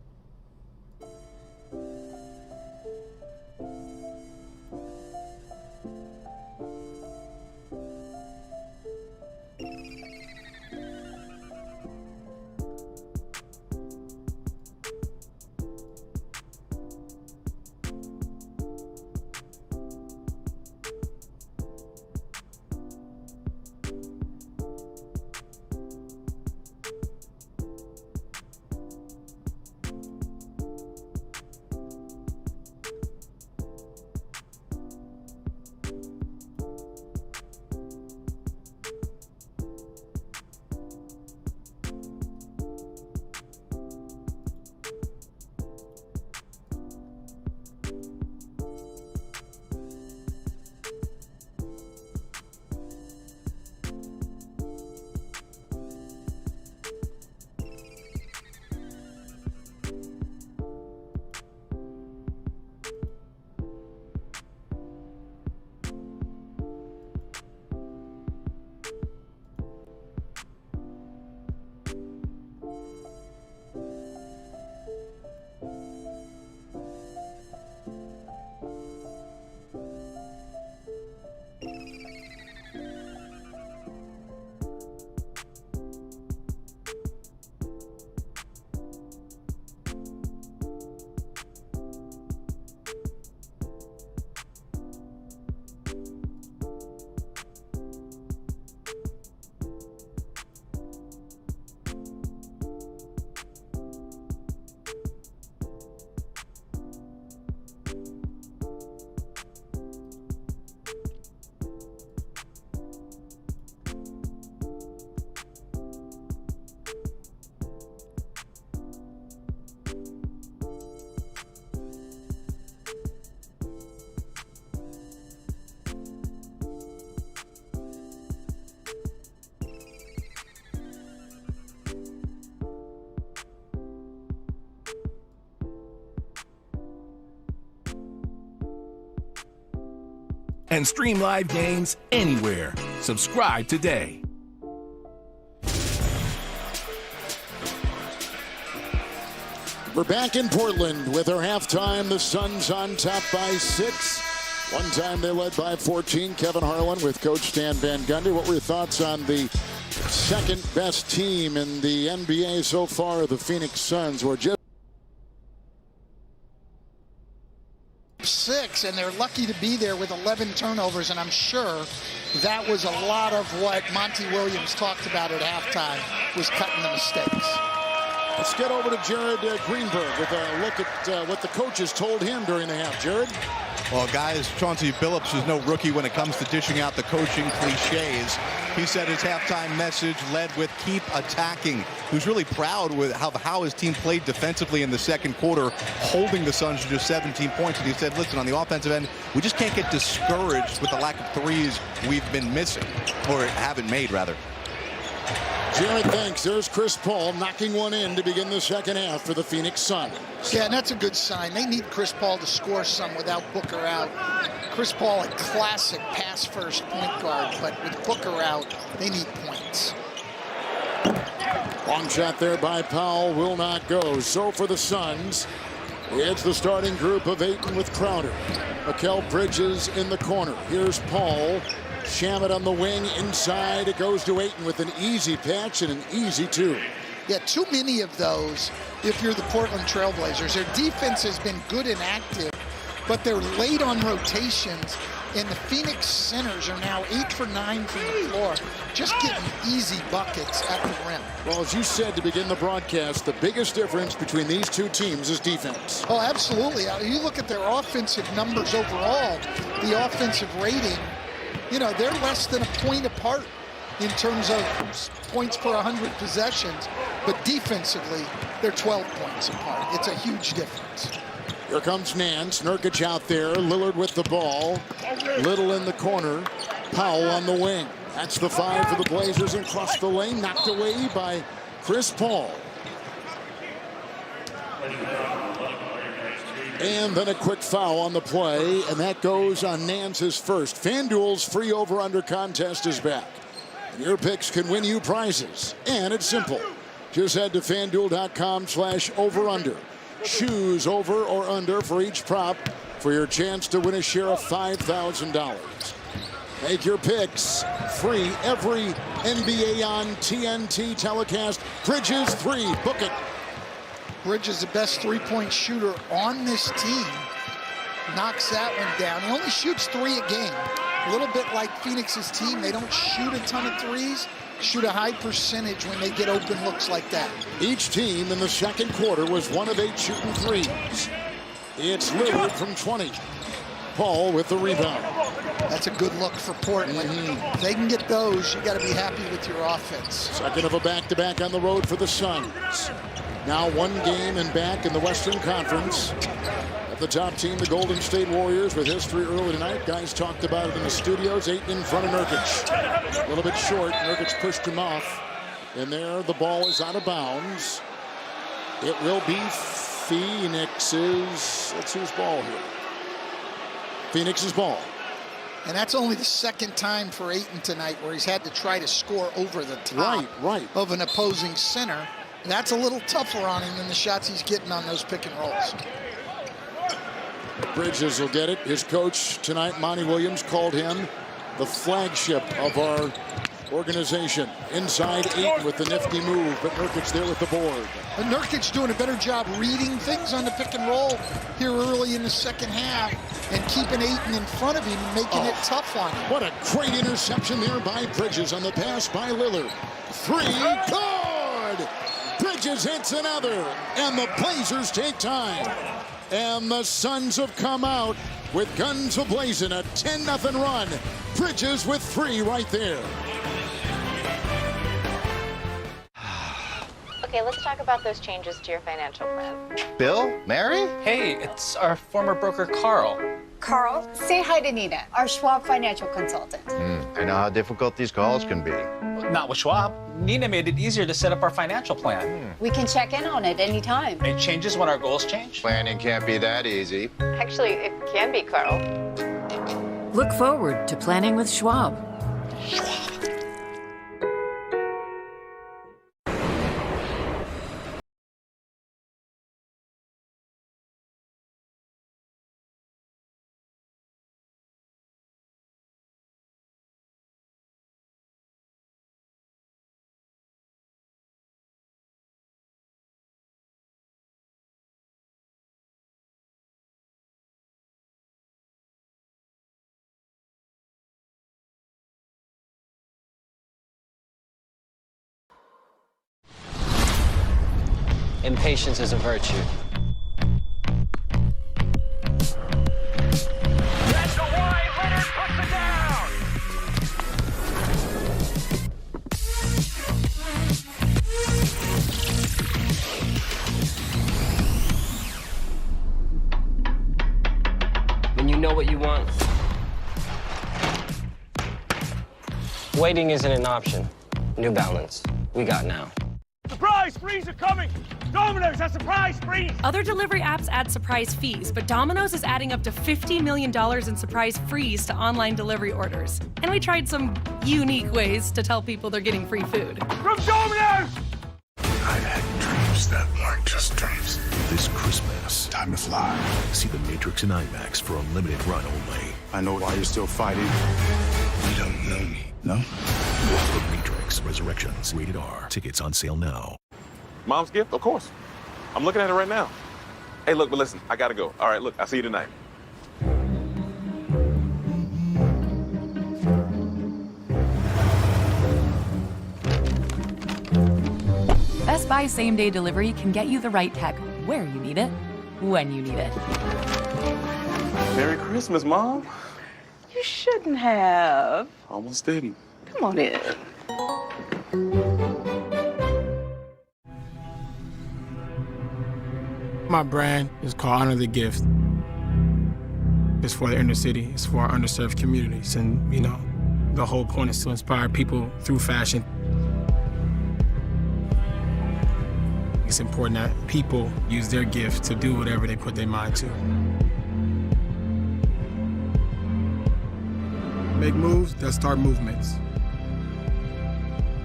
And stream live games anywhere. Subscribe today.
We're back in Portland with our halftime. The Suns on top by 6. One time they led by 14. Kevin Harlan with Coach Stan Van Gundy. What were your thoughts on the second best team in the NBA so far, the Phoenix Suns? Were just
6, and they're lucky to be there with 11 turnovers, and I'm sure that was a lot of what Monty Williams talked about at halftime, was cutting the mistakes.
Let's get over to Jared Greenberg with a look at what the coaches told him during the half. Jared?
Well, guys, Chauncey Billups is no rookie when it comes to dishing out the coaching cliches. He said his halftime message led with keep attacking. He was really proud with how his team played defensively in the second quarter, holding the Suns to just 17 points. And he said, listen, on the offensive end, we just can't get discouraged with the lack of threes we've been missing, or haven't made, rather.
Jared, thanks. There's Chris Paul knocking one in to begin the second half for the Phoenix Suns.
Yeah, and that's a good sign. They need Chris Paul to score some without Booker out. Chris Paul, a classic pass-first point guard, but with Booker out, they need points.
Long shot there by Powell will not go. So for the Suns, it's the starting group of Ayton with Crowder. Mikal Bridges in the corner. Here's Paul. Shamet on the wing inside. It goes to Ayton with an easy patch and an easy two.
Yeah, too many of those if you're the Portland Trailblazers. Their defense has been good and active, but they're late on rotations, and the Phoenix centers are now 8 for 9 from the floor, just getting easy buckets at the rim.
Well, as you said to begin the broadcast, the biggest difference between these two teams is defense.
Oh, absolutely. You look at their offensive numbers overall, the offensive rating, you know, they're less than a point apart in terms of points per 100 possessions, but defensively, they're 12 points apart. It's a huge difference.
Here comes Nance. Nurkic out there. Lillard with the ball. Little in the corner. Powell on the wing. That's the 5 for the Blazers, and across the lane, knocked away by Chris Paul. And then a quick foul on the play, and that goes on Nance's first. FanDuel's free over-under contest is back. Your picks can win you prizes, and it's simple. Just head to FanDuel.com/over-under. Choose over or under for each prop for your chance to win a share of $5,000. Make your picks free every NBA on TNT telecast. Bridges 3, book it.
Bridges, the best three-point shooter on this team, knocks that one down. He only shoots 3 a game. A little bit like Phoenix's team. They don't shoot a ton of threes, shoot a high percentage when they get open looks like that.
Each team in the second quarter was 1 of 8 shooting threes. It's Lillard from 20. Paul with the rebound.
That's a good look for Portland. If they can get those, you got to be happy with your offense.
Second of a back-to-back on the road for the Suns. Now 1 game and back in the Western Conference. At the top team, the Golden State Warriors, with history early tonight. Guys talked about it in the studios. Ayton in front of Nurkic. A little bit short. Nurkic pushed him off. And there, the ball is out of bounds. It will be Phoenix's. That's whose ball here? Phoenix's ball.
And that's only the second time for Ayton tonight where he's had to try to score over the top of an opposing center. That's a little tougher on him than the shots he's getting on those pick and rolls.
Bridges will get it. His coach tonight, Monty Williams, called him the flagship of our organization. Inside Ayton with the nifty move, but Nurkic there with the board.
But Nurkic doing a better job reading things on the pick and roll here early in the second half and keeping Ayton in front of him and making it tough on him.
What a great interception there by Bridges on the pass by Lillard. 3, good! Bridges hits another, and the Blazers take time. And the Suns have come out with guns a-blazing, a 10-0 run. Bridges with 3 right there.
Okay, let's talk about those changes to your financial plan.
Bill? Mary?
Hey, it's our former broker, Carl.
Carl, say hi to Nina, our Schwab financial consultant.
I know how difficult these calls can be.
Not with Schwab. Nina made it easier to set up our financial plan.
We can check in on it anytime.
It changes when our goals change.
Planning can't be that easy.
Actually, it can be, Carl.
Look forward to planning with Schwab.
Impatience is a virtue. know what you want. Waiting isn't an option. New Balance. We got now.
Surprise freeze are coming! Domino's has surprise freeze!
Other delivery apps add surprise fees, but Domino's is adding up to $50 million in surprise frees to online delivery orders. And we tried some unique ways to tell people they're getting free food.
From Domino's!
I've had dreams that aren't just dreams. This Christmas, time to fly. See The Matrix in IMAX for a limited run only. I know why you're still fighting. You don't know me, no? The Matrix Resurrections, rated R. Tickets on sale now.
Mom's gift? Of course. I'm looking at it right now. Hey, look, but listen, I gotta go. All right, look, I'll see you tonight.
Best Buy same-day delivery can get you the right tech where you need it, when you need it.
Merry Christmas, Mom.
You shouldn't have.
Almost didn't.
Come on in.
My brand is called Honor the Gift. It's for the inner city. It's for our underserved communities. And, you know, the whole point is to inspire people through fashion. It's important that people use their gift to do whatever they put their mind to. Make moves that start movements.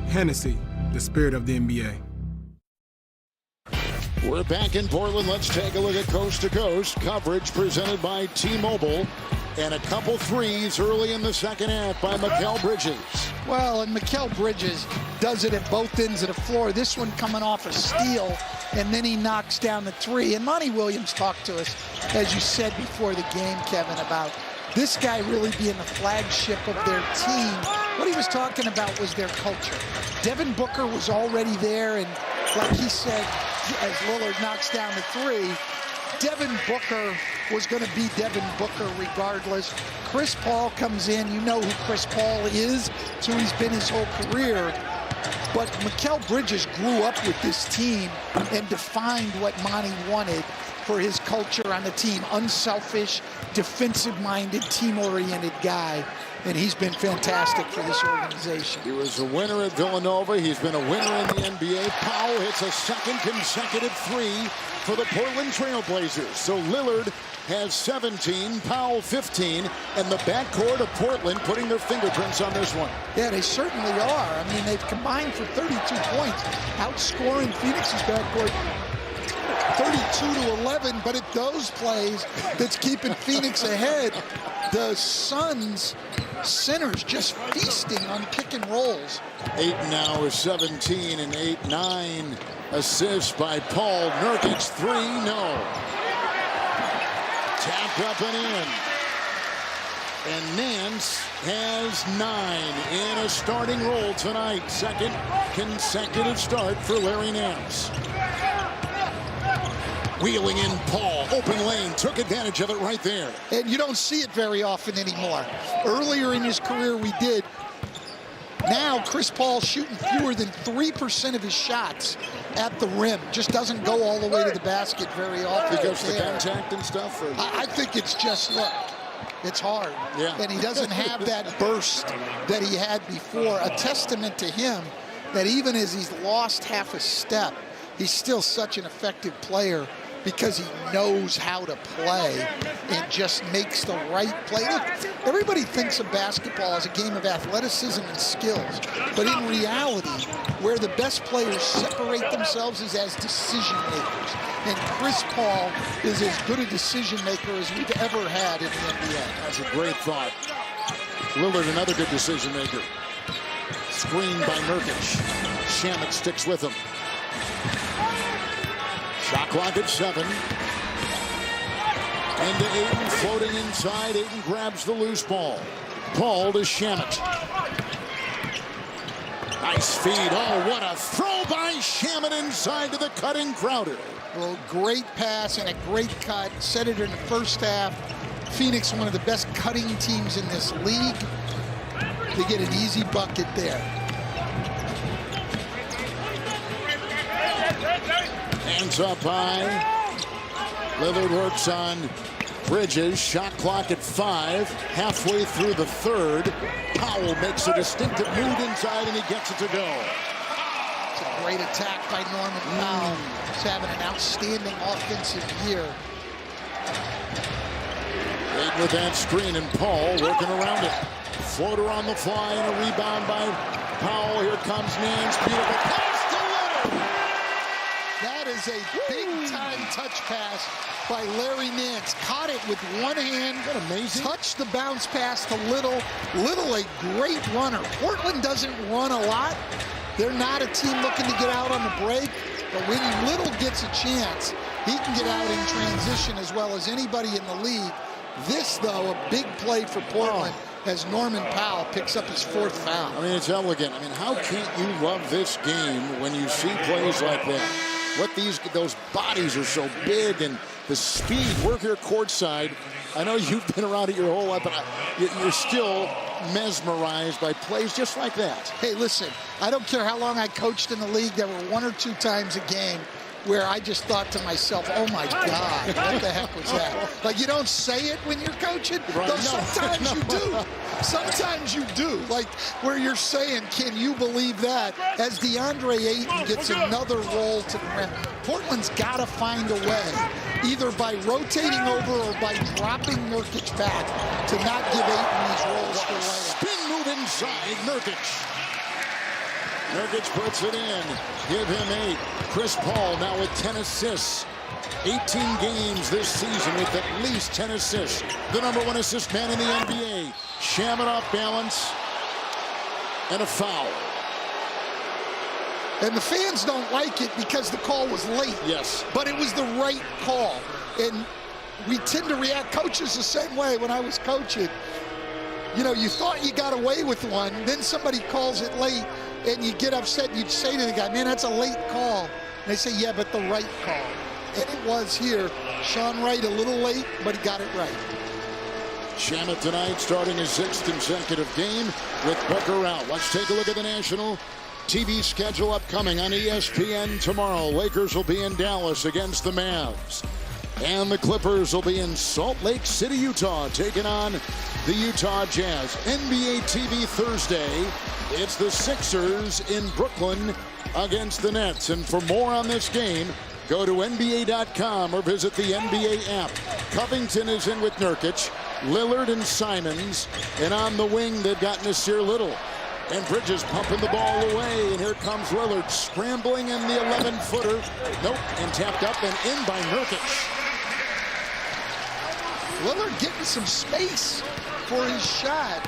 Hennessy, the spirit of the NBA.
We're back in Portland. Let's take a look at Coast to Coast coverage presented by T-Mobile. And a couple threes early in the second half by Mikal Bridges.
Well, and Mikal Bridges does it at both ends of the floor. This one coming off a steal, and then he knocks down the three. And Monty Williams talked to us, as you said before the game, Kevin, about this guy really being the flagship of their team. What he was talking about was their culture. Devin Booker was already there, and like he said, as Lillard knocks down the three, Devin Booker was going to be Devin Booker regardless. Chris Paul comes in. You know who Chris Paul is. It's who he's been his whole career. But Mikal Bridges grew up with this team and defined what Monty wanted for his culture on the team. Unselfish, defensive-minded, team-oriented guy. And he's been fantastic for this organization.
He was a winner at Villanova. He's been a winner in the NBA. Powell hits a second consecutive three for the Portland Trailblazers. So Lillard has 17, Powell 15, and the backcourt of Portland putting their fingerprints on this one.
Yeah, they certainly are. I mean, they've combined for 32 points, outscoring Phoenix's backcourt 32-11, but at those plays that's keeping Phoenix ahead. The Suns centers just feasting on pick and rolls.
Ayton now is 17 and 8-9 assists by Paul. Nurkic three, no. Tapped up and in. And Nance has 9 in a starting role tonight. Second consecutive start for Larry Nance. Wheeling in Paul, open lane, took advantage of it right there.
And you don't see it very often anymore. Earlier in his career we did. Now Chris Paul shooting fewer than 3% of his shots at the rim. Just doesn't go all the way to the basket very often.
Because of the contact and stuff? Or?
I think it's just, look, it's hard.
Yeah.
And he doesn't have that burst that he had before. A testament to him that even as he's lost half a step, he's still such an effective player because he knows how to play and just makes the right play. Look, everybody thinks of basketball as a game of athleticism and skills, but in reality, where the best players separate themselves is as decision makers. And Chris Paul is as good a decision maker as we've ever had in the NBA.
That's a great thought. Lillard, another good decision maker. Screened by Nurkic. Shamet sticks with him. Shot clock at 7. Into Ayton, floating inside. Ayton grabs the loose ball. Paul to Shamet. Nice feed. Oh, what a throw by Shamet inside to the cutting Crowder.
Well, great pass and a great cut. Set it in the first half. Phoenix, one of the best cutting teams in this league. They get an easy bucket there.
Hands up high. Lillard works on Bridges, shot clock at 5, halfway through the third. Powell makes a distinctive move inside, and he gets it to go.
It's a great attack by Norman Powell. He's having an outstanding offensive year.
Wade with that screen, and Paul working around it. Floater on the fly, and a rebound by Powell. Here comes Nance. Beautiful pass to Lillard.
That is a big-time touch pass by Larry Nance. Caught it with one hand.
What amazing.
Touched the bounce pass to Little. Little, a great runner. Portland doesn't run a lot. They're not a team looking to get out on the break. But when Little gets a chance, he can get out in transition as well as anybody in the league. This, though, a big play for Portland as Norman Powell picks up his 4th foul.
I mean, it's elegant. I mean, how can't you love this game when you see plays like that? Those bodies are so big, and the speed. We're here courtside. I know you've been around it your whole life, but you're still mesmerized by plays just like that.
Hey, listen, I don't care how long I coached in the league. There were 1 or 2 times a game where I just thought to myself, oh my God, what the heck was that? Like, you don't say it when you're coaching,
right.
though sometimes you do. Sometimes you do, like where you're saying, can you believe that? As DeAndre Ayton gets another roll to the rim. Portland's got to find a way, either by rotating over or by dropping Nurkic back to not give Ayton these rolls for layup.
Spin move inside, Nurkic. Nurkic puts it in. Give him 8. Chris Paul now with 10 assists. 18 games this season with at least 10 assists. The #1 assist man in the NBA. Shaman off balance. And a foul.
And the fans don't like it because the call was late.
Yes.
But it was the right call. And we tend to react, coaches, the same way when I was coaching. You know, you thought you got away with one, then somebody calls it late, and you get upset, and you say to the guy, man, that's a late call. And they say, yeah, but the right call. And it was here. Sean Wright a little late, but he got it right.
Shamet tonight starting his 6th consecutive game with Booker out. Let's take a look at the national TV schedule upcoming on ESPN tomorrow. Lakers will be in Dallas against the Mavs. And the Clippers will be in Salt Lake City, Utah, taking on the Utah Jazz. NBA TV Thursday, it's the Sixers in Brooklyn against the Nets. And for more on this game, go to NBA.com or visit the NBA app. Covington is in with Nurkic, Lillard and Simons. And on the wing, they've got Nasir Little. And Bridges pumping the ball away. And here comes Lillard scrambling in the 11-footer. Nope, and tapped up and in by Nurkic.
Lillard getting some space for his shot.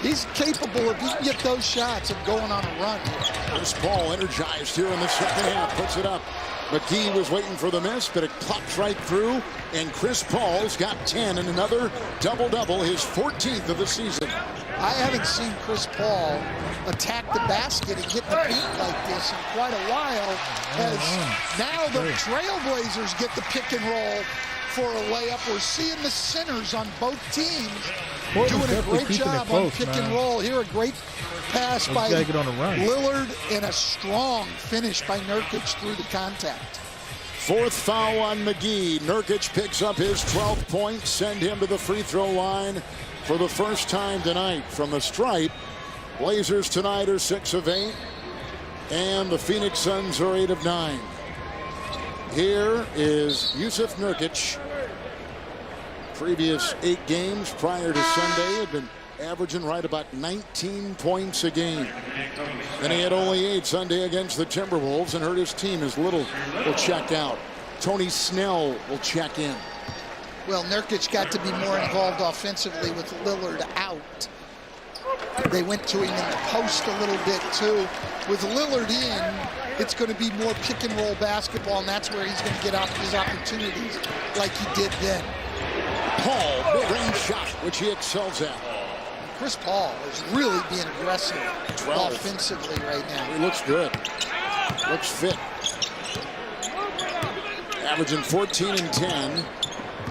He's capable, if he can get those shots, of going on a run.
Chris Paul energized here in the second half, puts it up. McGee was waiting for the miss, but it pops right through, and Chris Paul's got 10 and another double-double, his 14th of the season.
I haven't seen Chris Paul attack the basket and get the paint like this in quite a while, as now the Trailblazers get the pick and roll for a layup. We're seeing the centers on both teams doing a great job on pick and roll. Here, a great pass by Lillard and a strong finish by Nurkic through the contact.
4th foul on McGee. Nurkic picks up his 12th point, send him to the free throw line for the first time tonight from the stripe. Blazers tonight are 6 of 8, and the Phoenix Suns are 8 of 9. Here is Jusuf Nurkic. Previous 8 games prior to Sunday had been averaging right about 19 points a game. Then he had only 8 Sunday against the Timberwolves and hurt his team as Little will check out. Tony Snell will check in.
Well, Nurkic got to be more involved offensively with Lillard out. They went to him in the post a little bit too. With Lillard in, it's going to be more pick and roll basketball, and that's where he's going to get out his opportunities like he did then.
Paul, mid-range shot, which he excels at.
Chris Paul is really being aggressive offensively right now.
He looks good. Looks fit. Averaging 14 and 10.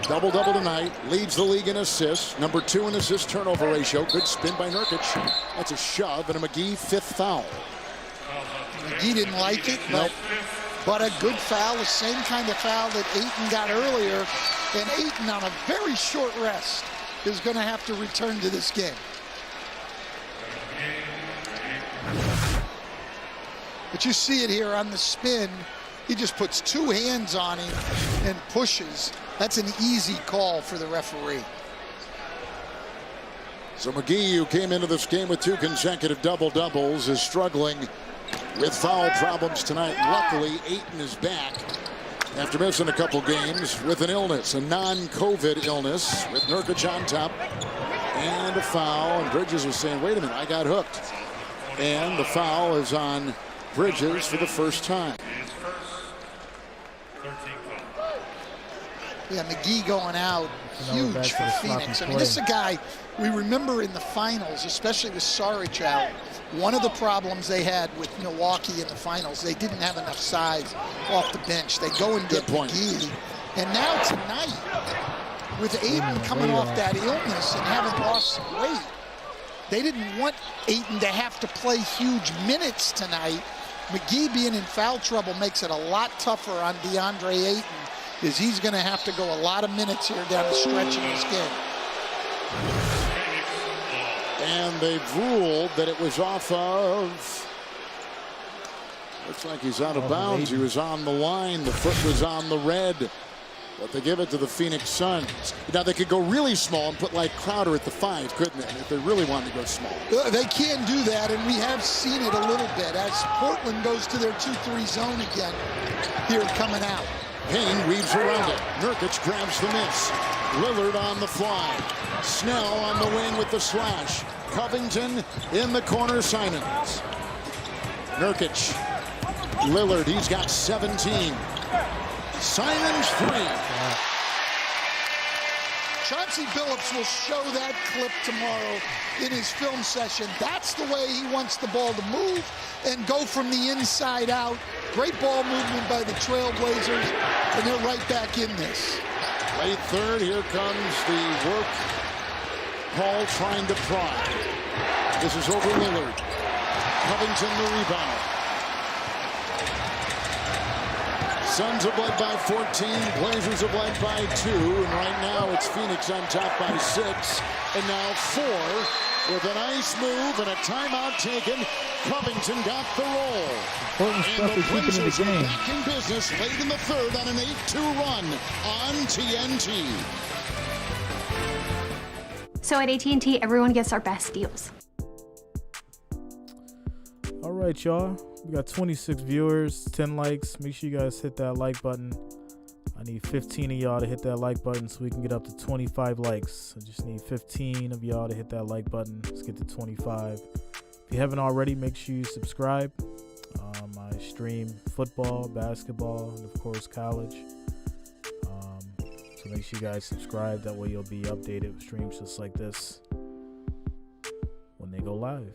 Double-double tonight. Leads the league in assists. #2 in assist turnover ratio. Good spin by Nurkic. That's a shove, and a McGee 5th foul.
McGee didn't like it, but a good foul, the same kind of foul that Ayton got earlier. And Ayton, on a very short rest, is going to have to return to this game. But you see it here on the spin. He just puts two hands on him and pushes. That's an easy call for the referee.
So McGee, who came into this game with 2 consecutive double-doubles, is struggling with foul problems tonight. Luckily, Ayton is back after missing a couple games with an illness, a non-COVID illness, with Nurkic on top and a foul. And Bridges was saying, wait a minute, I got hooked. And the foul is on Bridges for the first time.
Yeah, McGee going out, huge for Phoenix. I mean, this is a guy we remember in the finals, especially with Saric out. One of the problems they had with Milwaukee in the finals, they didn't have enough size off the bench. They go and get McGee. And now tonight, with Ayton coming off that illness and having lost some weight, they didn't want Ayton to have to play huge minutes tonight. McGee being in foul trouble makes it a lot tougher on DeAndre Ayton, is he's going to have to go a lot of minutes here down the stretch in this game.
And they've ruled that it was off of, looks like he's out of bounds. He was on the line. The foot was on the red. But they give it to the Phoenix Suns. Now, they could go really small and put like Crowder at the 5, couldn't they? If they really wanted to go small.
They can do that, and we have seen it a little bit as Portland goes to their 2-3 zone again here coming out.
Payne weaves around it. Nurkic grabs the miss. Lillard on the fly. Snell on the wing with the slash. Covington in the corner. Simons. Nurkic. Lillard, he's got 17. Simons 3.
Chauncey Billups will show that clip tomorrow in his film session. That's the way he wants the ball to move and go from the inside out. Great ball movement by the Trailblazers, and they're right back in this.
Late third, here comes the work. Paul trying to pry. This is over Lillard. Covington the rebound. Suns have led by 14. Blazers have led by 2. And right now it's Phoenix on top by 6. And now 4 with a nice move and a timeout taken. Covington got the roll.
Important stuff to keep it in the game.
Back in business late in the third on an 8-2 run on TNT.
So at AT&T, everyone gets our best deals.
All right, y'all. We got 26 viewers, 10 likes. Make sure you guys hit that like button. I need 15 of y'all to hit that like button so we can get up to 25 likes. I just need 15 of y'all to hit that like button. Let's get to 25. If you haven't already, make sure you subscribe. I stream football, basketball, and of course college. So make sure you guys subscribe. That way you'll be updated with streams just like this when they go live.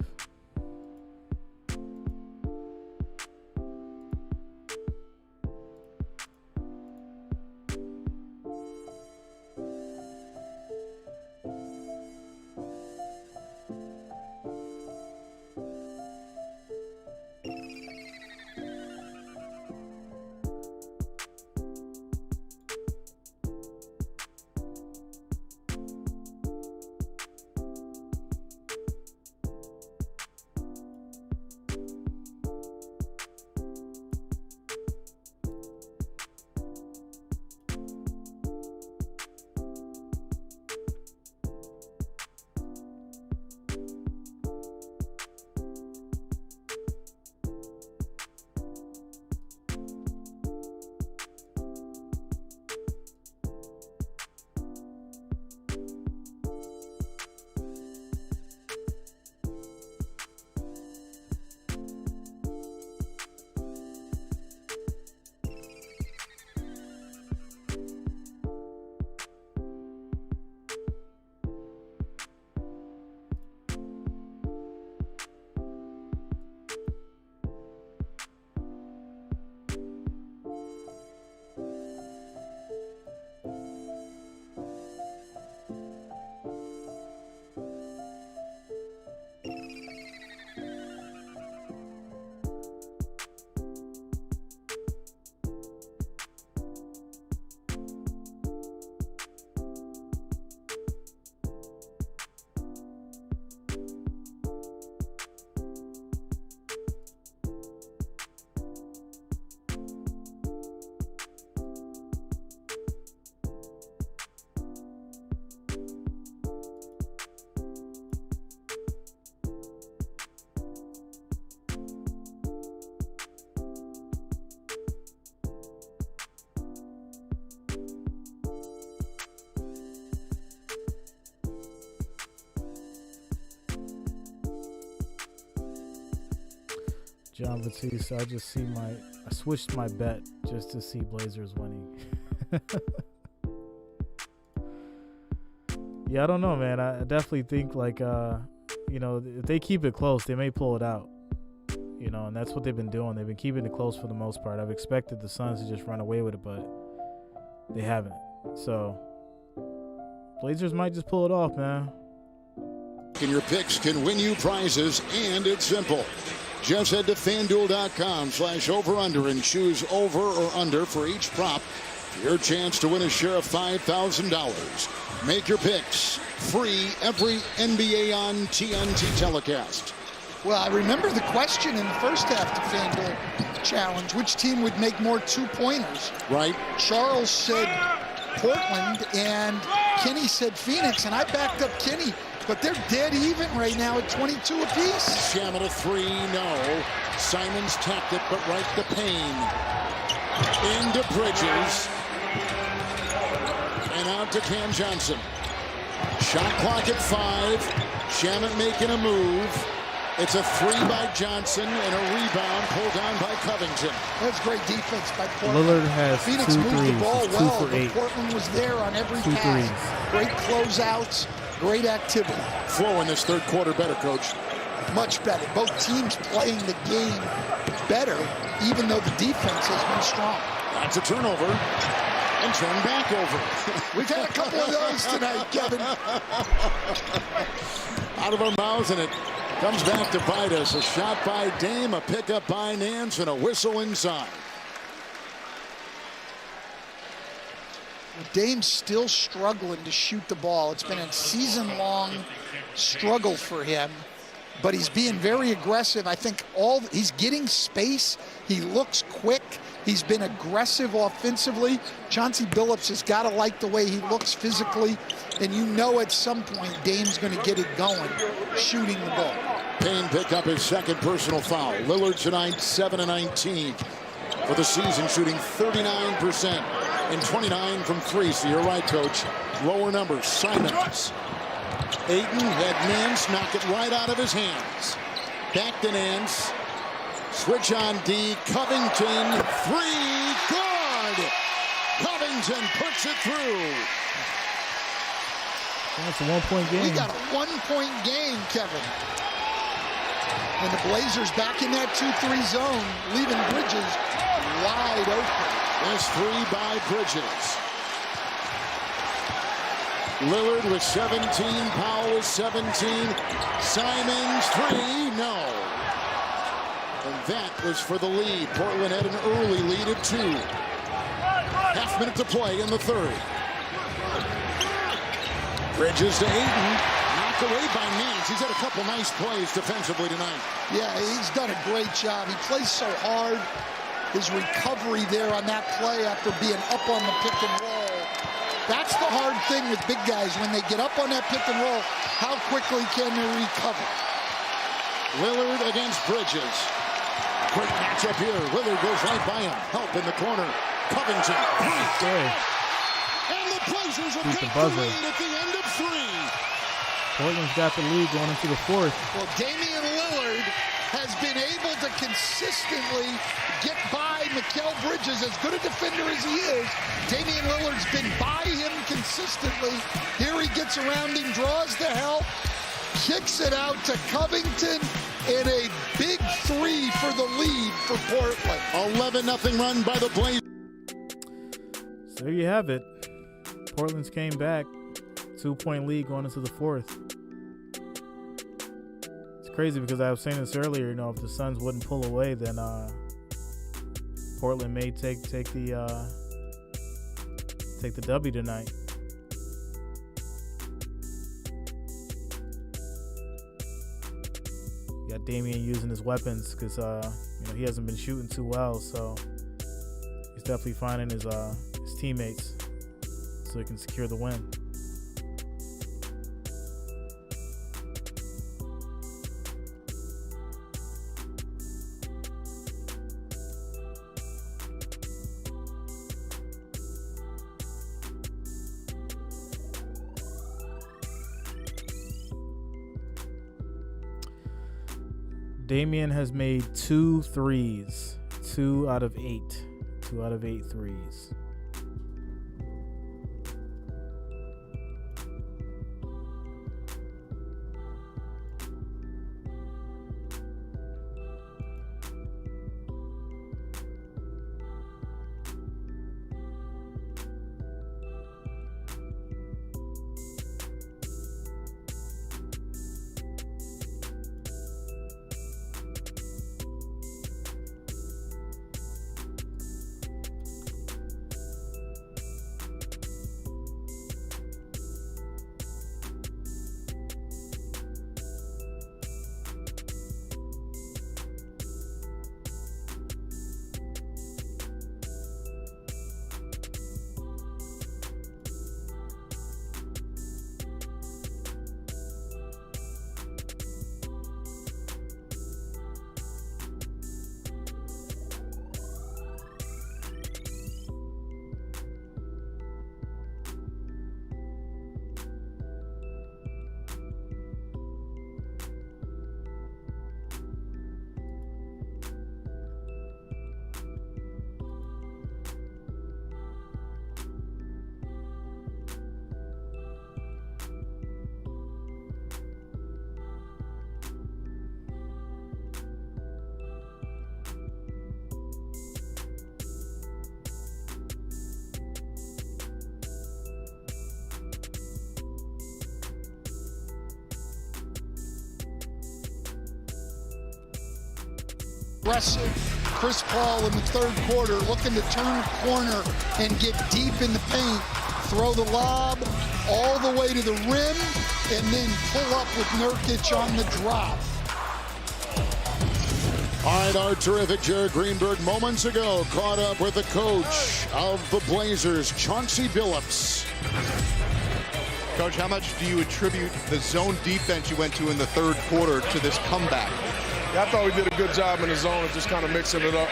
John Batiste. I switched my bet just to see Blazers winning. Yeah, I don't know, man. I definitely think like if they keep it close, they may pull it out. And that's what they've been doing. They've been keeping it close for the most part. I've expected the Suns to just run away with it, but they haven't. So Blazers might just pull it off, man.
And your picks can win you prizes, and it's simple. Just head to FanDuel.com/over/under and choose over or under for each prop. Your chance to win a share of $5,000. Make your picks free every NBA on TNT telecast.
Well, I remember the question in the first half of the FanDuel Challenge, which team would make more two-pointers?
Right.
Charles said Portland, and Kenny said Phoenix, and I backed up Kenny. But they're dead even right now at 22 apiece.
Shamet a three, no. Simons tapped it, but right to Payne. Into Bridges. And out to Cam Johnson. Shot clock at 5. Shamet making a move. It's a three by Johnson and a rebound pulled down by Covington.
That's great defense by Portland.
Lillard has
Phoenix
2
moved
threes.
the ball
He's 2
well,
for
but
8.
Portland was there on every
2
pass.
threes.
Great closeouts, great activity.
Flow in this third quarter better, Coach.
Much better. Both teams playing the game better, even though the defense has been strong.
That's a turnover. And turn back over.
We've had a couple of those tonight, Kevin.
Out of our mouths, and it comes back to bite us. A shot by Dame, a pickup by Nance, and a whistle inside.
Dame's still struggling to shoot the ball. It's been a season-long struggle for him, but he's being very aggressive. I think he's getting space. He looks quick. He's been aggressive offensively. Chauncey Billups has got to like the way he looks physically, and at some point Dame's going to get it going, shooting the ball.
Payne picked up his second personal foul. Lillard tonight 7-19 for the season, shooting 39% and 29 from 3. So you're right, Coach. Lower numbers. Simons. Ayton had Nance knock it right out of his hands. Back to Nance. Switch on D. Covington. 3. Good. Covington puts it through.
That's a 1-point game.
We got a 1-point game, Kevin. And the Blazers back in that 2-3 zone, leaving Bridges wide open.
That's 3 by Bridges. Lillard with 17. Powell with 17. Simons 3. No. And that was for the lead. Portland had an early lead at 2. Half minute to play in the third. Bridges to Ayton. Knocked away by Nance. He's had a couple nice plays defensively tonight.
Yeah, he's done a great job. He plays so hard. His recovery there on that play after being up on the pick and roll. That's the hard thing with big guys. When they get up on that pick and roll, how quickly can they recover?
Lillard against Bridges. Great matchup here. Lillard goes right by him. Help in the corner. Covington. And the Blazers will take the lead at the end of 3.
Portland's got the lead going into the 4th.
Well, Damian Lillard has been able to consistently get by Mikal Bridges. As good a defender as he is, Damian Lillard's been by him consistently. Here he gets around him, draws the help, kicks it out to Covington, and a big 3 for the lead for Portland.
11-0 run by the Blazers.
So there you have it. Portland's came back. 2-point lead going into the 4th. It's crazy because I was saying this earlier, if the Suns wouldn't pull away, then Portland may take the W tonight. You got Damian using his weapons because he hasn't been shooting too well, so he's definitely finding his teammates so he can secure the win. Damian has made 2 threes. 2 out of 8. 2 out of 8 threes.
Aggressive. Chris Paul in the third quarter looking to turn a corner and get deep in the paint. Throw the lob all the way to the rim and then pull up with Nurkic on the drop.
All right, our terrific Jared Greenberg moments ago caught up with the coach of the Blazers, Chauncey Billups.
Coach, how much do you attribute the zone defense you went to in the third quarter to this comeback?
Yeah, I thought we did a good job in the zone of just kind of mixing it up,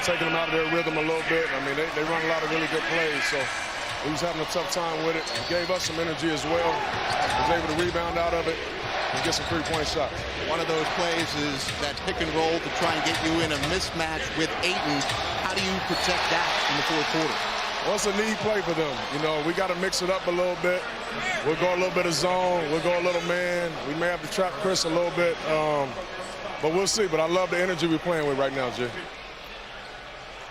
taking them out of their rhythm a little bit. I mean, they run a lot of really good plays, so we was having a tough time with it. It gave us some energy as well. Was able to rebound out of it and get some three-point shots.
One of those plays is that pick and roll to try and get you in a mismatch with Ayton. How do you protect that in the fourth quarter?
Well, it's a need play for them. You know, we got to mix it up a little bit. We'll go a little bit of zone. We'll go a little man. We may have to trap Chris a little bit. But we'll see. But I love the energy we're playing with right now, Jay.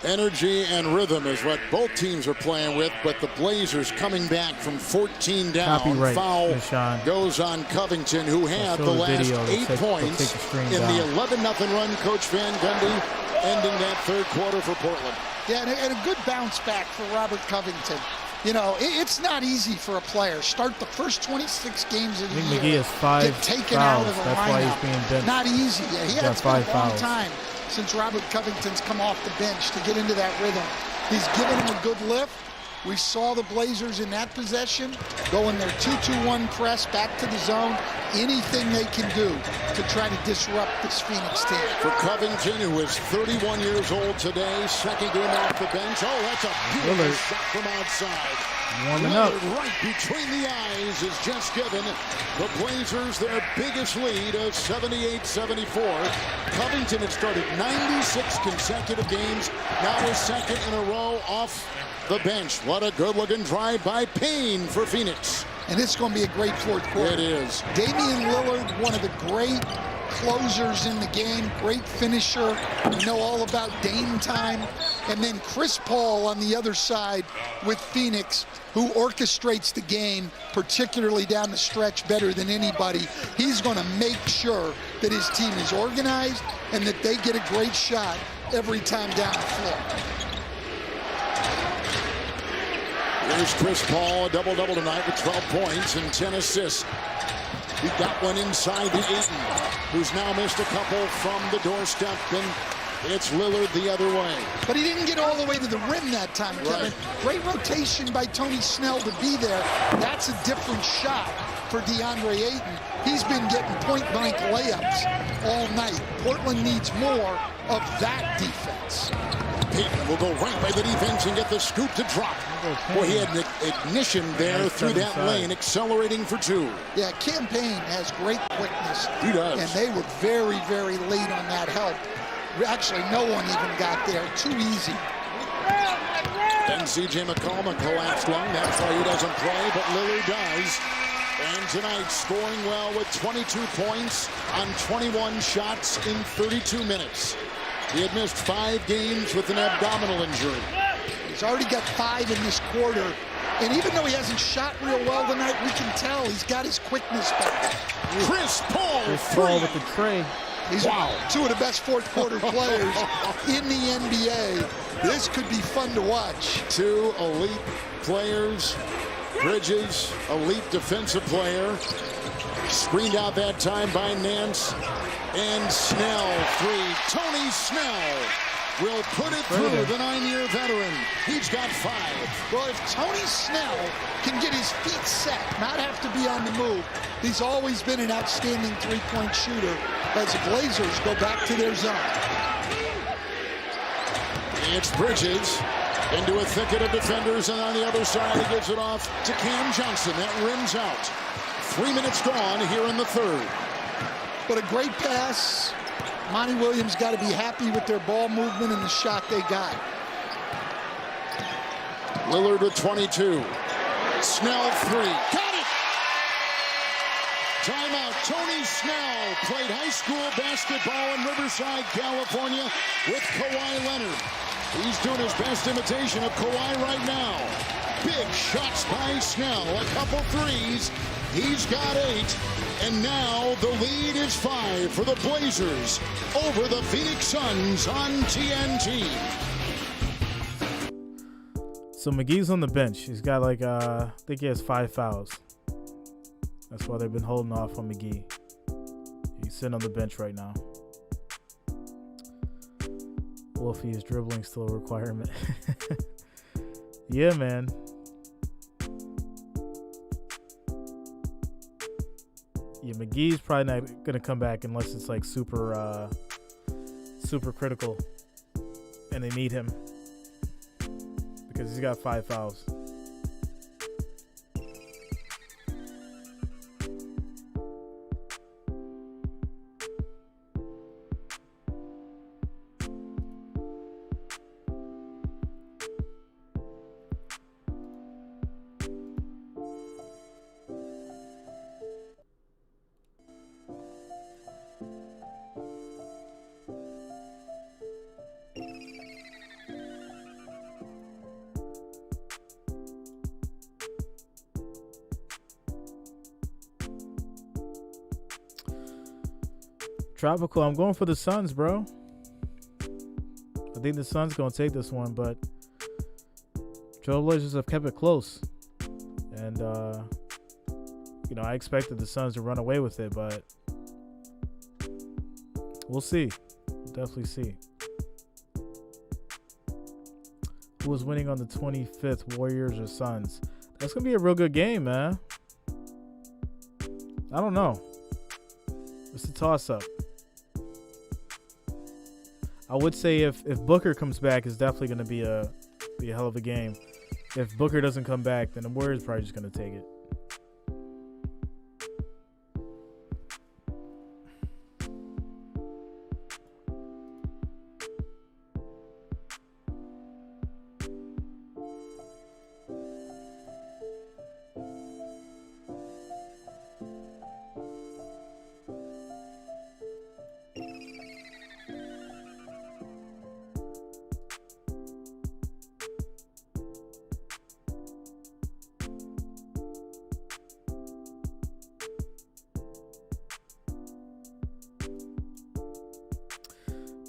Energy and rhythm is what both teams are playing with, but the Blazers coming back from 14 down.
Copyright,
Foul
Deshaun.
goes on Covington, who had the last 8 points in the 11-0 run. Coach Van Gundy ending that third quarter for Portland.
Yeah, and a good bounce back for Robert Covington. You know, it's not easy for a player. Start the first 26 games of the year.
McGee has 5
get taken
fouls.
out of the
That's
lineup.
why he's being benched.
Not easy. Yeah,
He's got 5
been a long
fouls.
time since Robert Covington's come off the bench to get into that rhythm. He's given him a good lift. We saw the Blazers in that possession go in their 2-2-1 press back to the zone. Anything they can do to try to disrupt this Phoenix team.
For Covington, who is 31 years old today, second game off the bench. Oh, that's a beautiful
Lillard.
shot from outside.
Warming up.
Lillard right between the eyes is just given the Blazers their biggest lead of 78-74. Covington had started 96 consecutive games, now his second in a row off the bench. What a good-looking drive by Payne for Phoenix.
And it's going to be a great fourth quarter.
It is.
Damian Lillard, one of the great closers in the game, great finisher. We know all about Dame time. And then Chris Paul on the other side with Phoenix, who orchestrates the game, particularly down the stretch, better than anybody. He's going to make sure that his team is organized and that they get a great shot every time down the floor.
Here's Chris Paul, a double-double tonight with 12 points and 10 assists. He got one inside the Ayton, who's now missed a couple from the doorstep, and it's Lillard the other way.
But he didn't get all the way to the rim that time, Kevin. Great rotation by Tony Snell to be there. That's a different shot for DeAndre Ayton. He's been getting point-blank layups all night. Portland needs more of that defense.
Payton will go right by the defense and get the scoop to drop. Boy, he had an ignition there through that lane, accelerating for two.
Yeah, Campaign has great quickness.
He does.
And they were very, very late on that help. Actually, no one even got there. Too easy.
Then C.J. McCollum, collapsed lung. That's why he doesn't play, but Lillard does. And tonight, scoring well with 22 points on 21 shots in 32 minutes. He had missed 5 games with an abdominal injury.
He's already got 5 in this quarter. And even though he hasn't shot real well tonight, we can tell he's got his quickness back.
Chris Paul
with the tray.
He's two of the best fourth quarter players in the NBA. This could be fun to watch.
2 elite players. Bridges, elite defensive player. Screened out that time by Nance. And Snell, 3. Tony Snell will put it through the 9-year veteran. He's got 5.
Well, if Tony Snell can get his feet set, not have to be on the move, he's always been an outstanding three-point shooter as the Blazers go back to their zone.
It's Bridges into a thicket of defenders, and on the other side, he gives it off to Cam Johnson. That rims out. 3 minutes gone here in the third.
But a great pass. Monty Williams got to be happy with their ball movement and the shot they got.
Lillard with 22. Snell 3. Got it! Timeout. Tony Snell played high school basketball in Riverside, California with Kawhi Leonard. He's doing his best imitation of Kawhi right now. Big shots by Snell. A couple threes. He's got 8. And now the lead is 5 for the Blazers over the Phoenix Suns on TNT.
So McGee's on the bench. He's got like, I think he has 5 fouls. That's why they've been holding off on McGee. He's sitting on the bench right now. Wolfie, is dribbling still a requirement? Yeah, man. Yeah, McGee's probably not going to come back unless it's like super critical and they need him because he's got 5 fouls. Tropical, I'm going for the Suns, bro. I think the Suns going to take this one, but Trailblazers have kept it close. And, I expected the Suns to run away with it, but we'll see. We'll definitely see. Who was winning on the 25th, Warriors or Suns? That's going to be a real good game, man. I don't know. It's a toss-up. I would say if Booker comes back, it's definitely going to be a hell of a game. If Booker doesn't come back, then the Warriors are probably just going to take it.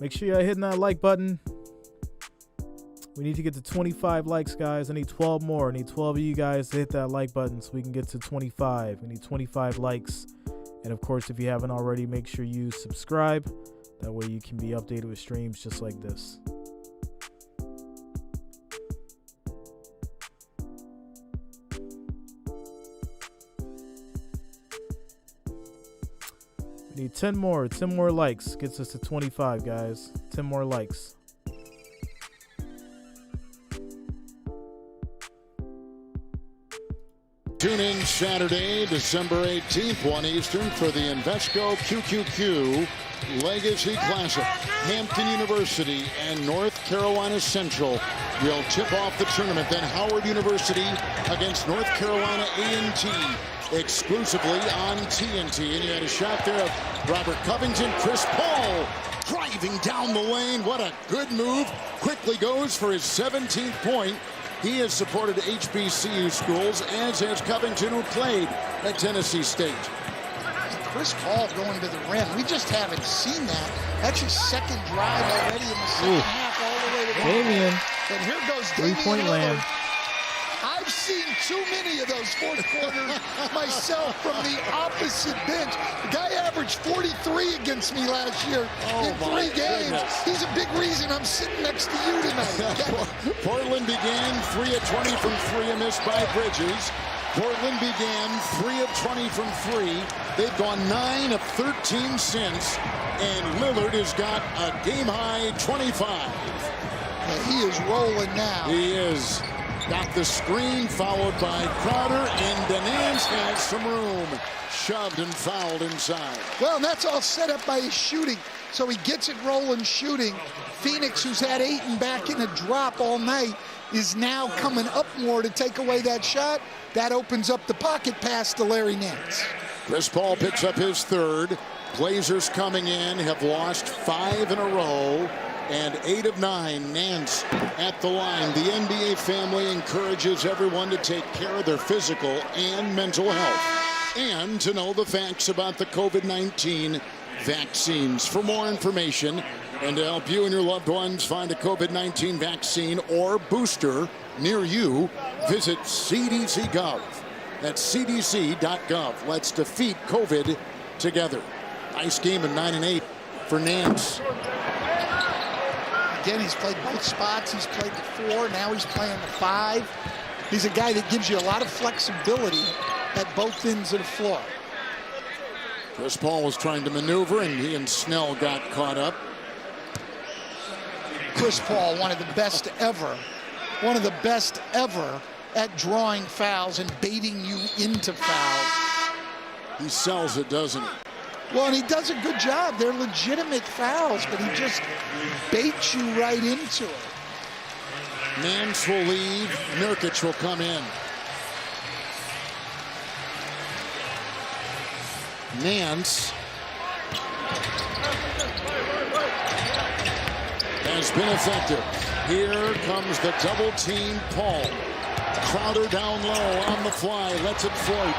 Make sure you're hitting that like button. We need to get to 25 likes, guys. I need 12 more. I need 12 of you guys to hit that like button so we can get to 25. We need 25 likes. And of course, if you haven't already, make sure you subscribe. That way you can be updated with streams just like this. We need 10 more likes. Gets us to 25, guys. 10 more likes.
Saturday, December 18th, 1 Eastern, for the Invesco QQQ Legacy Classic. Hampton University and North Carolina Central will tip off the tournament. Then Howard University against North Carolina A&T, exclusively on TNT. And you had a shot there of Robert Covington. Chris Paul driving down the lane. What a good move. Quickly goes for his 17th point. He has supported HBCU schools, as has Covington, who played at Tennessee State.
Chris Paul going to the rim. We just haven't seen that. That's his second drive already in the second half, all the way to the
Damian.
And here goes Damian
Three-point land.
Lillard. I've seen too many of those fourth quarters myself from the opposite bench. The guy averaged 43 against me last year in 3 games.
Goodness.
He's a big reason I'm sitting next to you tonight.
Portland began 3 of 20 from 3, a miss by Bridges. Portland began 3 of 20 from 3. They've gone 9 of 13 since, and Lillard has got a game-high 25.
Yeah, he is rolling now.
He is. Got the screen, followed by Crowder, and Nance has some room. Shoved and fouled inside.
Well, and that's all set up by his shooting. So he gets it rolling shooting. Phoenix, who's had Ayton back in a drop all night, is now coming up more to take away that shot. That opens up the pocket pass to Larry Nance.
Chris Paul picks up his third. Blazers coming in, have lost 5 in a row. And 8 of 9, Nance at the line. The NBA family encourages everyone to take care of their physical and mental health, and to know the facts about the COVID-19 vaccines. For more information and to help you and your loved ones find a COVID-19 vaccine or booster near you, visit CDC.gov. That's CDC.gov. Let's defeat COVID together. Nice game of 9 and 8 for Nance.
Again, he's played both spots. He's played the 4. Now he's playing the 5. He's a guy that gives you a lot of flexibility at both ends of the floor.
Chris Paul was trying to maneuver, and he and Snell got caught up.
Chris Paul, one of the best ever. One of the best ever at drawing fouls and baiting you into fouls.
He sells it, doesn't he?
Well, and he does a good job. They're legitimate fouls, but he just baits you right into it.
Nance will leave. Nurkic will come in. Nance has been effective. Here comes the double team. Paul. Crowder down low on the fly. Lets it float.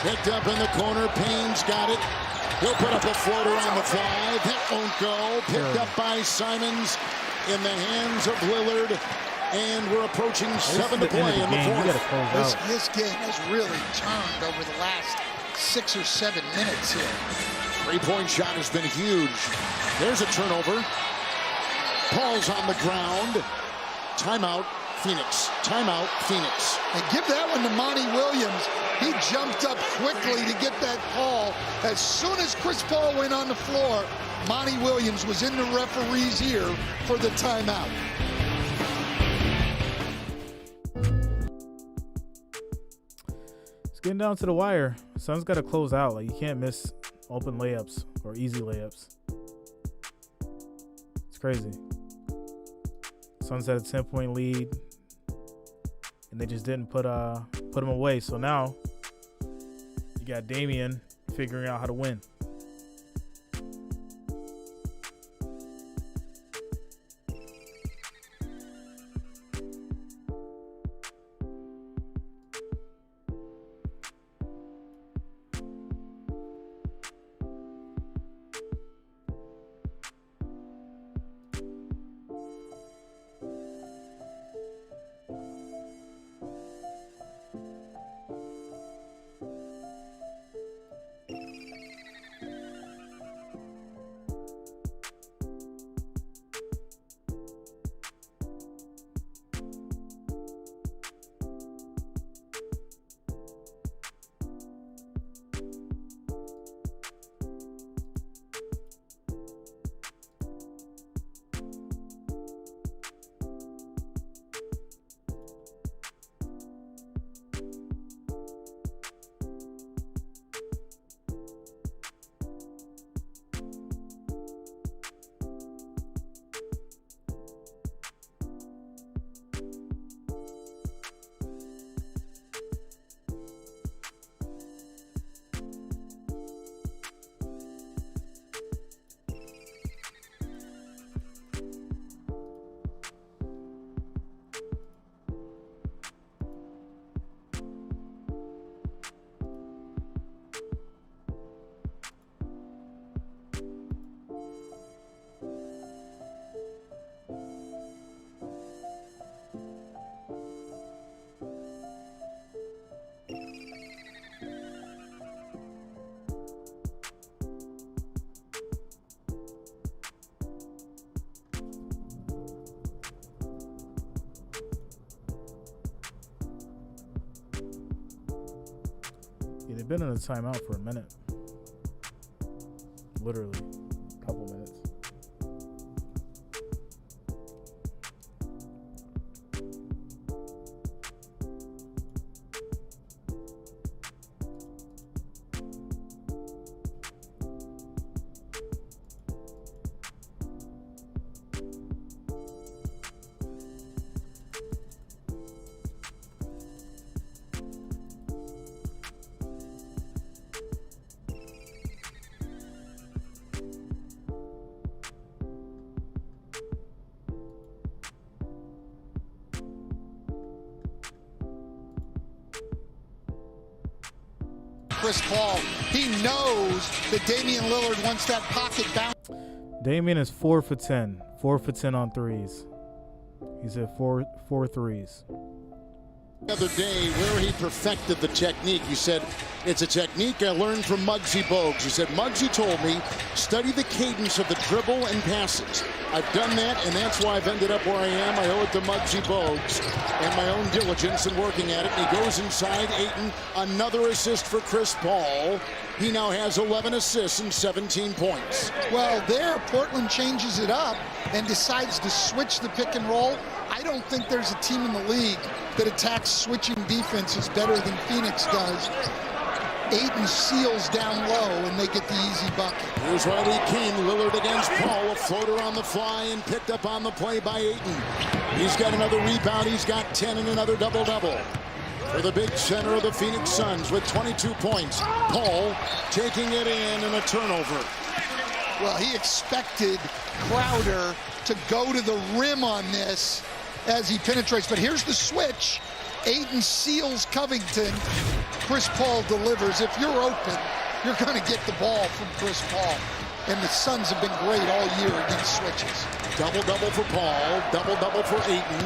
Picked up in the corner. Payne's got it. He'll put up a floater on the fly. That won't go. Picked up by Simons in the hands of Lillard. And we're approaching 7 to play in the fourth.
This game has really turned over the last 6 or 7 minutes here.
3-point shot has been huge. There's a turnover. Paul's on the ground. Timeout, Phoenix. Timeout, Phoenix.
And give that one to Monty Williams. He jumped up quickly to get that call. As soon as Chris Paul went on the floor, Monty Williams was in the referee's ear for the timeout.
It's getting down to the wire. Sun's got to close out. Like, you can't miss open layups or easy layups. It's crazy. Suns had a 10-point lead, and they just didn't put them away. So now you got Damian figuring out how to win. Yeah, they've been in a timeout for a minute. Literally, a couple minutes.
Chris Paul, he knows that Damian Lillard wants that pocket bounce.
Damian is 4 for 10. 4 for 10 on threes. He's at four threes.
The other day where he perfected the technique. He said, it's a technique I learned from Muggsy Bogues. He said, Muggsy told me, study the cadence of the dribble and passes. I've done that, and that's why I've ended up where I am. I owe it to Muggsy Bogues and my own diligence in working at it. And he goes inside Ayton. Another assist for Chris Paul. He now has 11 assists and 17 points.
Well, there, Portland changes it up and decides to switch the pick and roll. I don't think there's a team in the league that attacks switching defenses better than Phoenix does. Ayton seals down low, and they get the easy bucket.
Here's Riley King, Lillard against Paul. A floater on the fly and picked up on the play by Ayton. He's got another rebound. He's got 10 and another double-double. For the big center of the Phoenix Suns with 22 points. Paul taking it in and a turnover.
Well, he expected Crowder to go to the rim on this as he penetrates. But here's the switch. Ayton seals Covington. Chris Paul delivers. If you're open, you're going to get the ball from Chris Paul. And the Suns have been great all year against switches.
Double-double for Paul. Double-double for Ayton.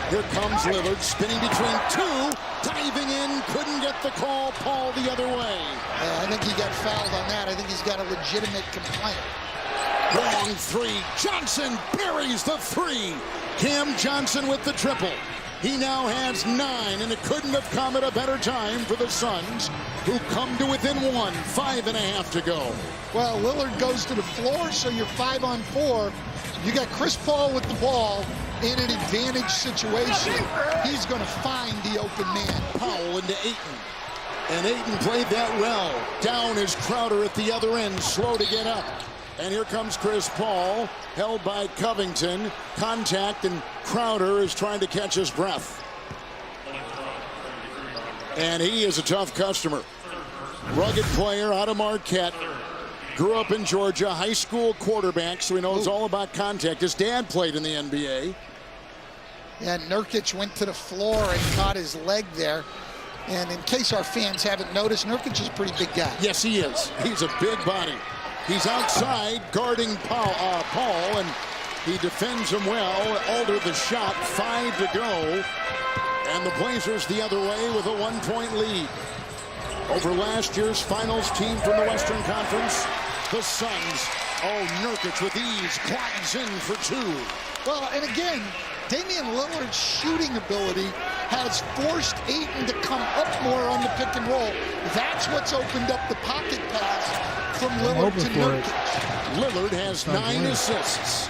Here comes Lillard spinning between two. Diving in. Couldn't get the call. Paul the other way.
I think he got fouled on that. I think he's got a legitimate complaint.
Long three. Johnson buries the three. Cam Johnson with the triple. He now has 9, and it couldn't have come at a better time for the Suns, who come to within 1, 5.5 to go.
Well, Lillard goes to the floor, so you're 5 on 4. You got Chris Paul with the ball in an advantage situation. He's going to find the open man.
Powell into Ayton. And Ayton played that well. Down is Crowder at the other end, slow to get up. And here comes Chris Paul, held by Covington. Contact, and Crowder is trying to catch his breath. And he is a tough customer. Rugged player out of Marquette. Grew up in Georgia, high school quarterback, so he knows all about contact. His dad played in the NBA.
Yeah, Nurkic went to the floor and caught his leg there. And in case our fans haven't noticed, Nurkic is a pretty big guy.
Yes, he is. He's a big body. He's outside guarding Paul, and he defends him well. Altered the shot, 5 to go. And the Blazers the other way with a 1-point lead. Over last year's finals team from the Western Conference, the Suns. Oh, Nurkic with ease, climbs in for 2.
Well, and again, Damian Lillard's shooting ability has forced Ayton to come up more on the pick and roll. That's what's opened up the pocket pass from Lillard to Nurkic.
Lillard has 9 assists.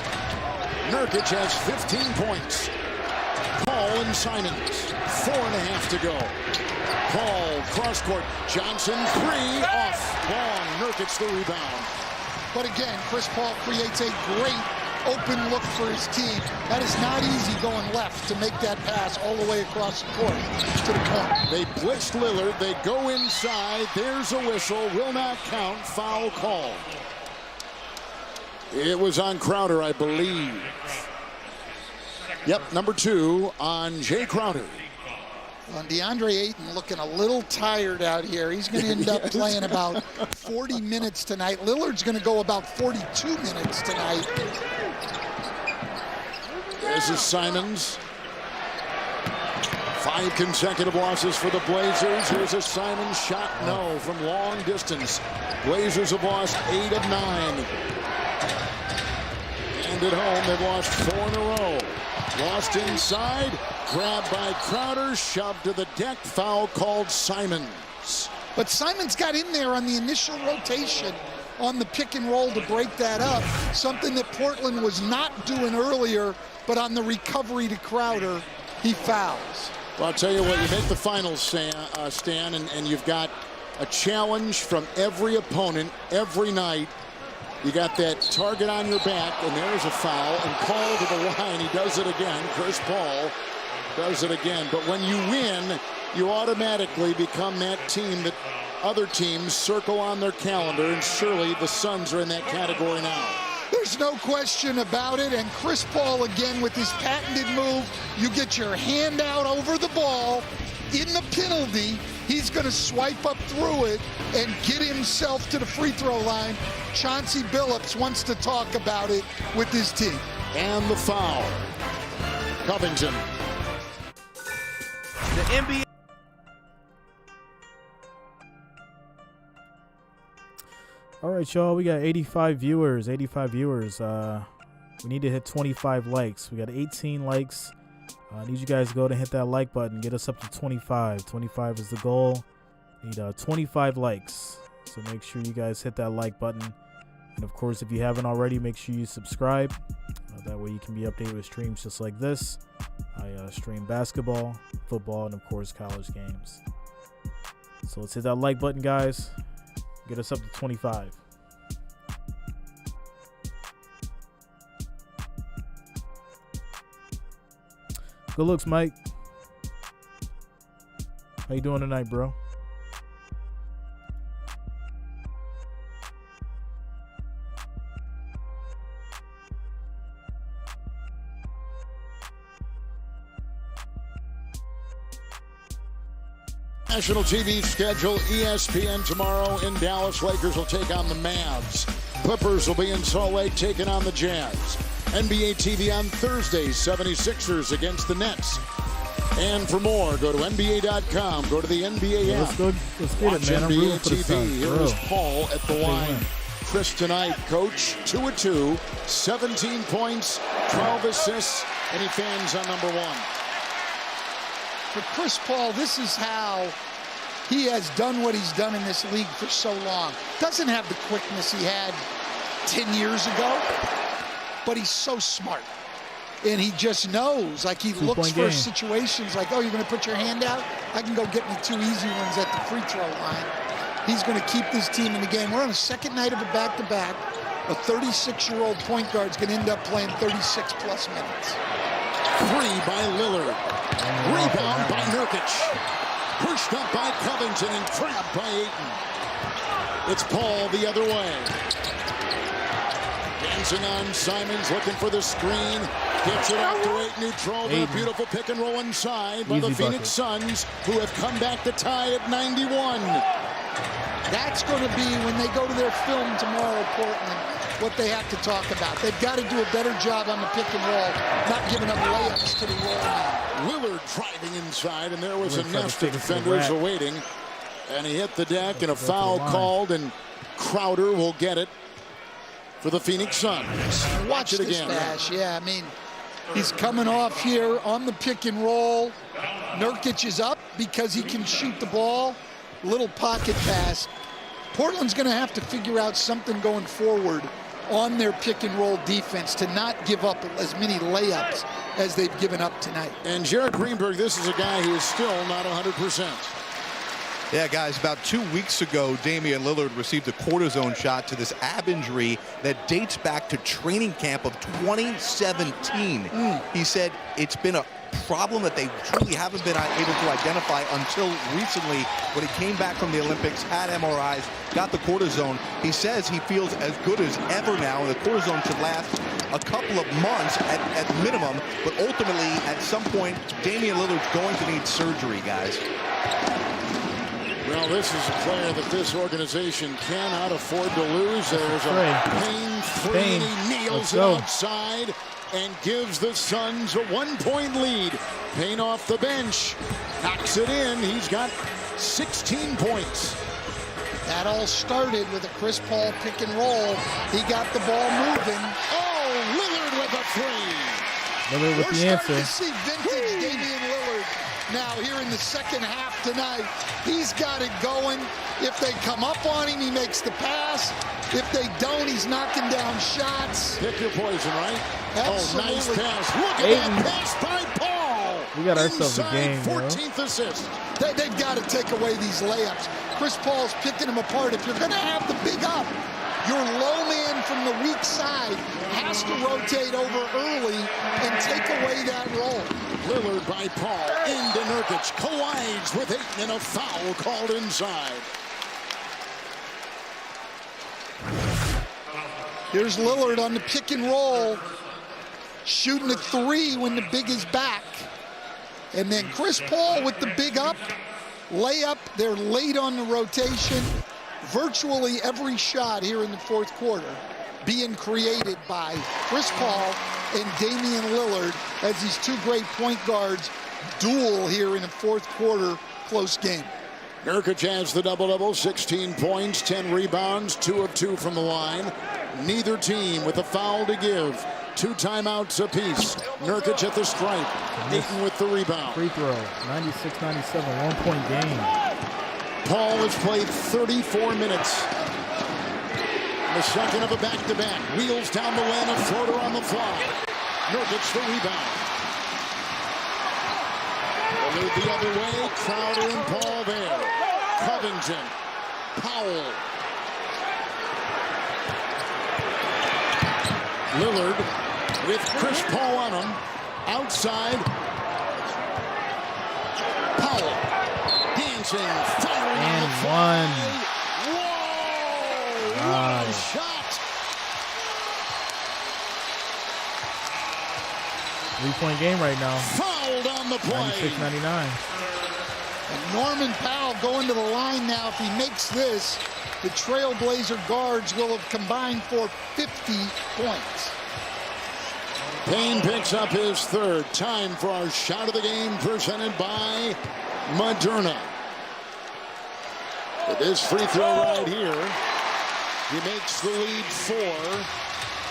Nurkic has 15 points. Paul and Simons, 4.5 to go. Paul, cross court, Johnson, 3, off. Long, Nurkic the rebound.
But again, Chris Paul creates a great open look for his team. That is not easy going left to make that pass all the way across the court to the corner.
They blitz Lillard. They go inside. There's a whistle. Will not count. Foul call. It was on Crowder, I believe. Yep, number 2 on Jay Crowder.
Well, DeAndre Ayton looking a little tired out here. He's going to end up playing about 40 minutes tonight. Lillard's going to go about 42 minutes tonight.
This is Simons. 5 consecutive losses for the Blazers. Here's a Simons shot, no, from long distance. Blazers have lost 8 of 9. And at home, they've lost 4 in a row. Lost inside, grabbed by Crowder, shoved to the deck, foul called Simons.
But Simon's got in there on the initial rotation on the pick and roll to break that up, something that Portland was not doing earlier, but on the recovery to Crowder, he fouls.
Well, I'll tell you what, you make the finals, Stan, and you've got a challenge from every opponent every night. You got that target on your back, and there's a foul, and Paul to the line. He does it again. Chris Paul does it again. But when you win, you automatically become that team that other teams circle on their calendar, and surely the Suns are in that category now.
There's no question about it, and Chris Paul again with his patented move. You get your hand out over the ball in the penalty. He's going to swipe up through it and get himself to the free throw line. Chauncey Billups wants to talk about it with his team.
And the foul. Covington.
The NBA.
All right, y'all, we got 85 viewers. We need to hit 25 likes. We got 18 likes. I need you guys to go to hit that like button. Get us up to 25. 25 is the goal. Need 25 likes. So make sure you guys hit that like button. And of course, if you haven't already, make sure you subscribe. That way you can be updated with streams just like this. I stream basketball, football, and of course, college games. So let's hit that like button, guys. Get us up to 25. Good looks, Mike. How you doing tonight, bro?
National TV schedule, ESPN tomorrow in Dallas. Lakers will take on the Mavs. Clippers will be in Salt Lake taking on the Jazz. NBA TV on Thursday, 76ers against the Nets. And for more, go to NBA.com. Go to the NBA app.
Let's get
Watch
it, man.
NBA
I'm
TV.
for
Here is Paul at the line. Chris tonight, coach, 2-2, 17 points, 12 assists, and he fans on number 1.
For Chris Paul, this is how he has done what he's done in this league for so long. Doesn't have the quickness he had 10 years ago, but he's so smart. And he just knows, like he looks for situations like, oh, you're going to put your hand out? I can go get me 2 easy ones at the free throw line. He's going to keep this team in the game. We're on a second night of a back-to-back. A 36-year-old point guard is going to end up playing 36-plus minutes.
3 by Lillard. Rebound by Nurkic. Pushed up by Covington and grabbed by Ayton. It's Paul the other way. Dancing on Simons, looking for the screen. Gets it out to Ayton, who drove a beautiful pick and roll inside by the Phoenix Suns, who have come back to tie at 91.
That's going to be, when they go to their film tomorrow, Portland, what they have to talk about. They've got to do a better job on the pick and roll, not giving up layups to the roll man.
Lillard driving inside, and there was a nest of defenders awaiting. And he hit the deck, and a foul called, and Crowder will get it for the Phoenix Suns.
Watch it again. Yeah, I mean, he's coming off here on the pick and roll. Nurkic is up because he can shoot the ball. Little pocket pass. Portland's going to have to figure out something going forward on their pick and roll defense to not give up as many layups as they've given up tonight.
And Jared Greenberg, this is a guy who is still not 100%.
Yeah, guys, about 2 weeks ago, Damian Lillard received a cortisone shot to this ab injury that dates back to training camp of 2017. He said it's been a problem that they truly haven't been able to identify until recently when he came back from the Olympics, had MRIs, got the cortisone. He says he feels as good as ever now, and the cortisone should last a couple of months at minimum, but ultimately, at some point, Damian Lillard's going to need surgery, guys.
Well, this is a player that this organization cannot afford to lose. There's a pain-free, and he nails it outside and gives the Suns a 1-point lead. Payne off the bench, knocks it in. He's got 16 points.
That all started with a Chris Paul pick and roll. He got the ball moving. Oh, Lillard with a three.
Lillard with the answer.
We're starting to see vintage Damian Lillard now here in the second half tonight. He's got it going. If they come up on him, he makes the pass. If they don't, he's knocking down shots.
Pick your poison, right?
Absolutely.
Oh, nice pass. Look at that pass by Paul.
We got ourselves a game,
14th assist.
They've got to take away these layups. Chris Paul's picking them apart. If you're going to have the big up, your low man from the weak side has to rotate over early and take away that role.
Lillard by Paul into Nurkic. Collides with Ayton and a foul called inside.
Here's Lillard on the pick and roll. Shooting a three when the big is back. And then Chris Paul with the big up. Layup. They're late on the rotation. Virtually every shot here in the fourth quarter being created by Chris Paul and Damian Lillard as these two great point guards duel here in a fourth quarter close game.
Nurkic has the double-double, 16 points, 10 rebounds, 2 of 2 from the line. Neither team with a foul to give. 2 timeouts apiece. Nurkic at the stripe. Ayton with the rebound.
Free throw, 96-97, 1-point game.
Paul has played 34 minutes. The second of a back-to-back. Wheels down the lane, a floater on the fly. Nurkic the rebound. Move the other way. Crowder and Paul there. Covington. Powell. Lillard with Chris Paul on him. Outside. Powell. Dancing. Firing on the fly. Whoa! What a shot!
3-point game right now.
Fouled on the play.
96-99.
And Norman Powell going to the line now. If he makes this, the Trailblazer guards will have combined for 50 points.
Payne picks up his third. Time for our shot of the game presented by Moderna. With this free throw right here, he makes the lead 4.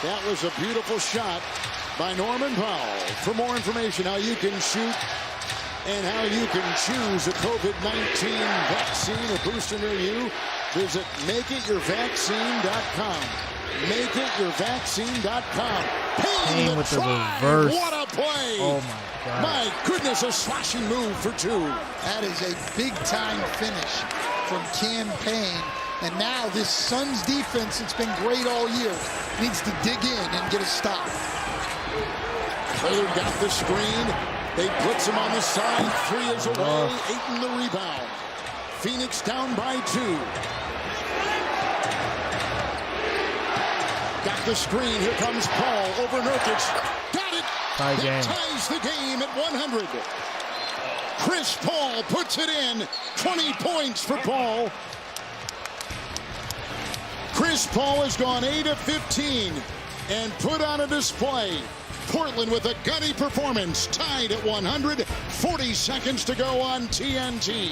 That was a beautiful shot by Norman Powell. For more information how you can shoot and how you can choose a COVID-19 vaccine or booster near you, visit MakeItYourVaccine.com. MakeItYourVaccine.com.
Payne with the reverse.
What a play!
Oh my God!
My goodness, a slashing move for 2.
That is a big-time finish from Cam Payne. And now this Suns defense, it's been great all year, needs to dig in and get a stop.
Lillard got the screen. They puts him on the side. 3 is away. Ayton the rebound. Phoenix down by 2. Got the screen. Here comes Paul over Nurkic. Got it.
Tie game.
Ties the game at 100. Chris Paul puts it in. 20 points for Paul. Chris Paul has gone 8 of 15 and put on a display. Portland with a gunny performance, tied at 100. 40 seconds to go on TNT.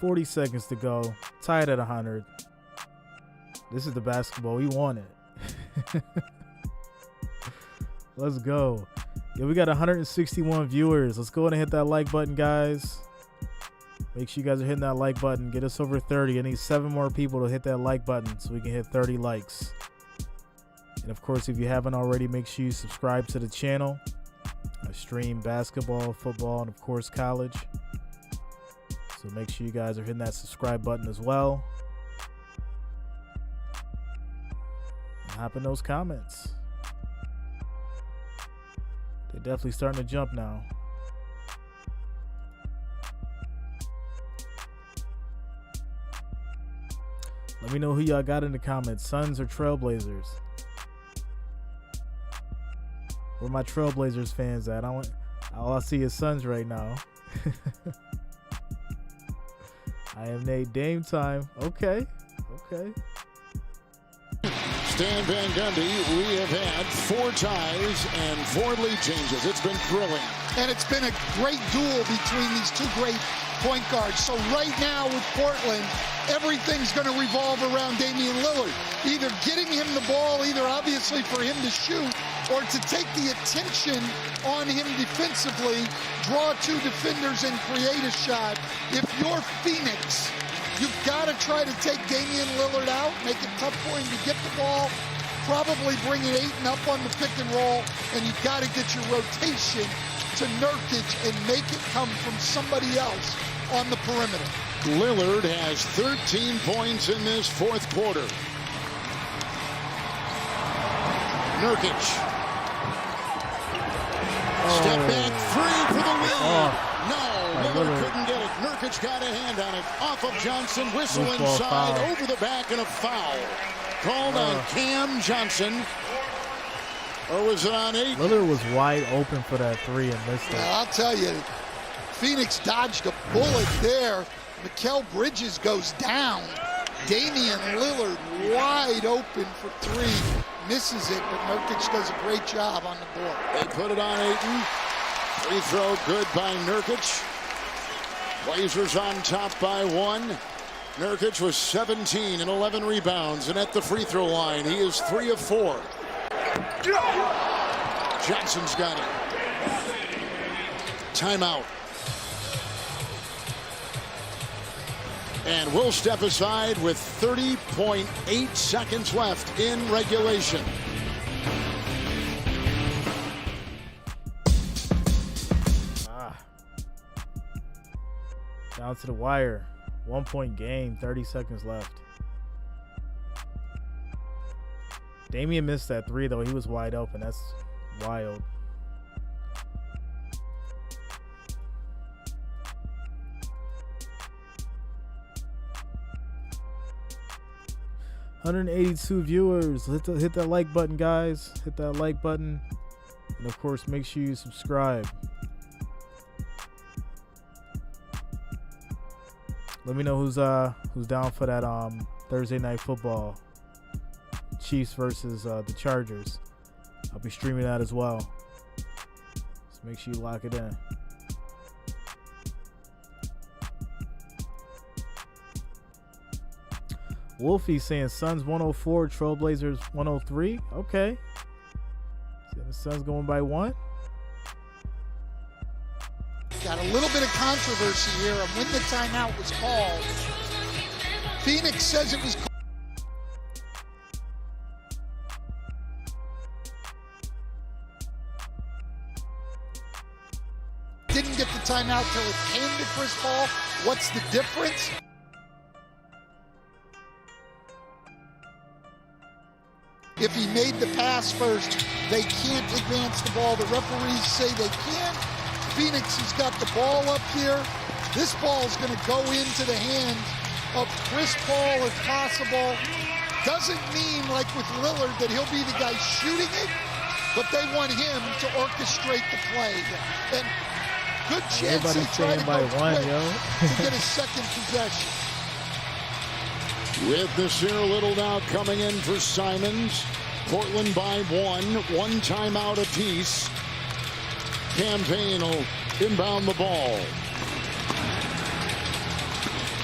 40 seconds to go, tied at 100. This is the basketball we wanted. Let's go. Yeah, we got 161 viewers. Let's go ahead and hit that like button, guys. Make sure you guys are hitting that like button. Get us over 30. I need 7 more people to hit that like button so we can hit 30 likes. And of course, if you haven't already, make sure you subscribe to the channel. I stream basketball, football, and of course college. So make sure you guys are hitting that subscribe button as well. And hop in those comments. They're definitely starting to jump now. Let me know who y'all got in the comments, Suns or Trailblazers. Where my Trailblazers fans at? All I see is Suns right now. I am Nate. Dame time. Okay.
Stan Van Gundy, we have had 4 ties and 4 lead changes. It's been thrilling.
And it's been a great duel between these two great point guards. So right now with Portland, everything's going to revolve around Damian Lillard. Either getting him the ball, either obviously for him to shoot, or to take the attention on him defensively, draw two defenders and create a shot. If you're Phoenix, you've got to try to take Damian Lillard out, make it tough for him to get the ball, probably bring it Ayton up on the pick and roll, and you've got to get your rotation to Nurkic and make it come from somebody else on the perimeter.
Lillard has 13 points in this fourth quarter. Nurkic. Step back three for the win. No, Lillard couldn't get it. Nurkic got a hand on it. Off of Johnson, whistle inside, over the back, and a foul. Called on Cam Johnson. Or was it on Ayton?
Lillard was wide open for that three and missed it.
I'll tell you, Phoenix dodged a bullet there. Mikal Bridges goes down. Damian Lillard wide open for three. Misses it, but Nurkic does a great job on the board.
They put it on Ayton. Free throw good by Nurkic. Blazers on top by one. Nurkic was 17 and 11 rebounds, and at the free throw line, he is 3 of 4. Johnson's got it. Timeout. And we'll step aside with 30.8 seconds left in regulation.
Down to the wire. 1 point game, 30 seconds left. Damian missed that three, though. He was wide open. That's wild. $182 viewers. Hit that like button, guys. Hit that like button. And, of course, make sure you subscribe. Let me know who's down for that Thursday night football. Chiefs versus the Chargers. I'll be streaming that as well. So make sure you lock it in. Wolfie saying Suns 104, Trailblazers 103. Okay. So the Suns going by one.
Got a little bit of controversy here on when the timeout was called. Phoenix says it was called. Didn't get the timeout till it came to Chris Paul. What's the difference? If he made the pass first, they can't advance the ball. The referees say they can't. Phoenix has got the ball up here. This ball is going to go into the hands of Chris Paul if possible. Doesn't mean, like with Lillard, that he'll be the guy shooting it, but they want him to orchestrate the play. And good chance they try to go quick to get his second possession.
With Nasir Little now coming in for Simons. Portland by one timeout apiece. Campaign will inbound the ball.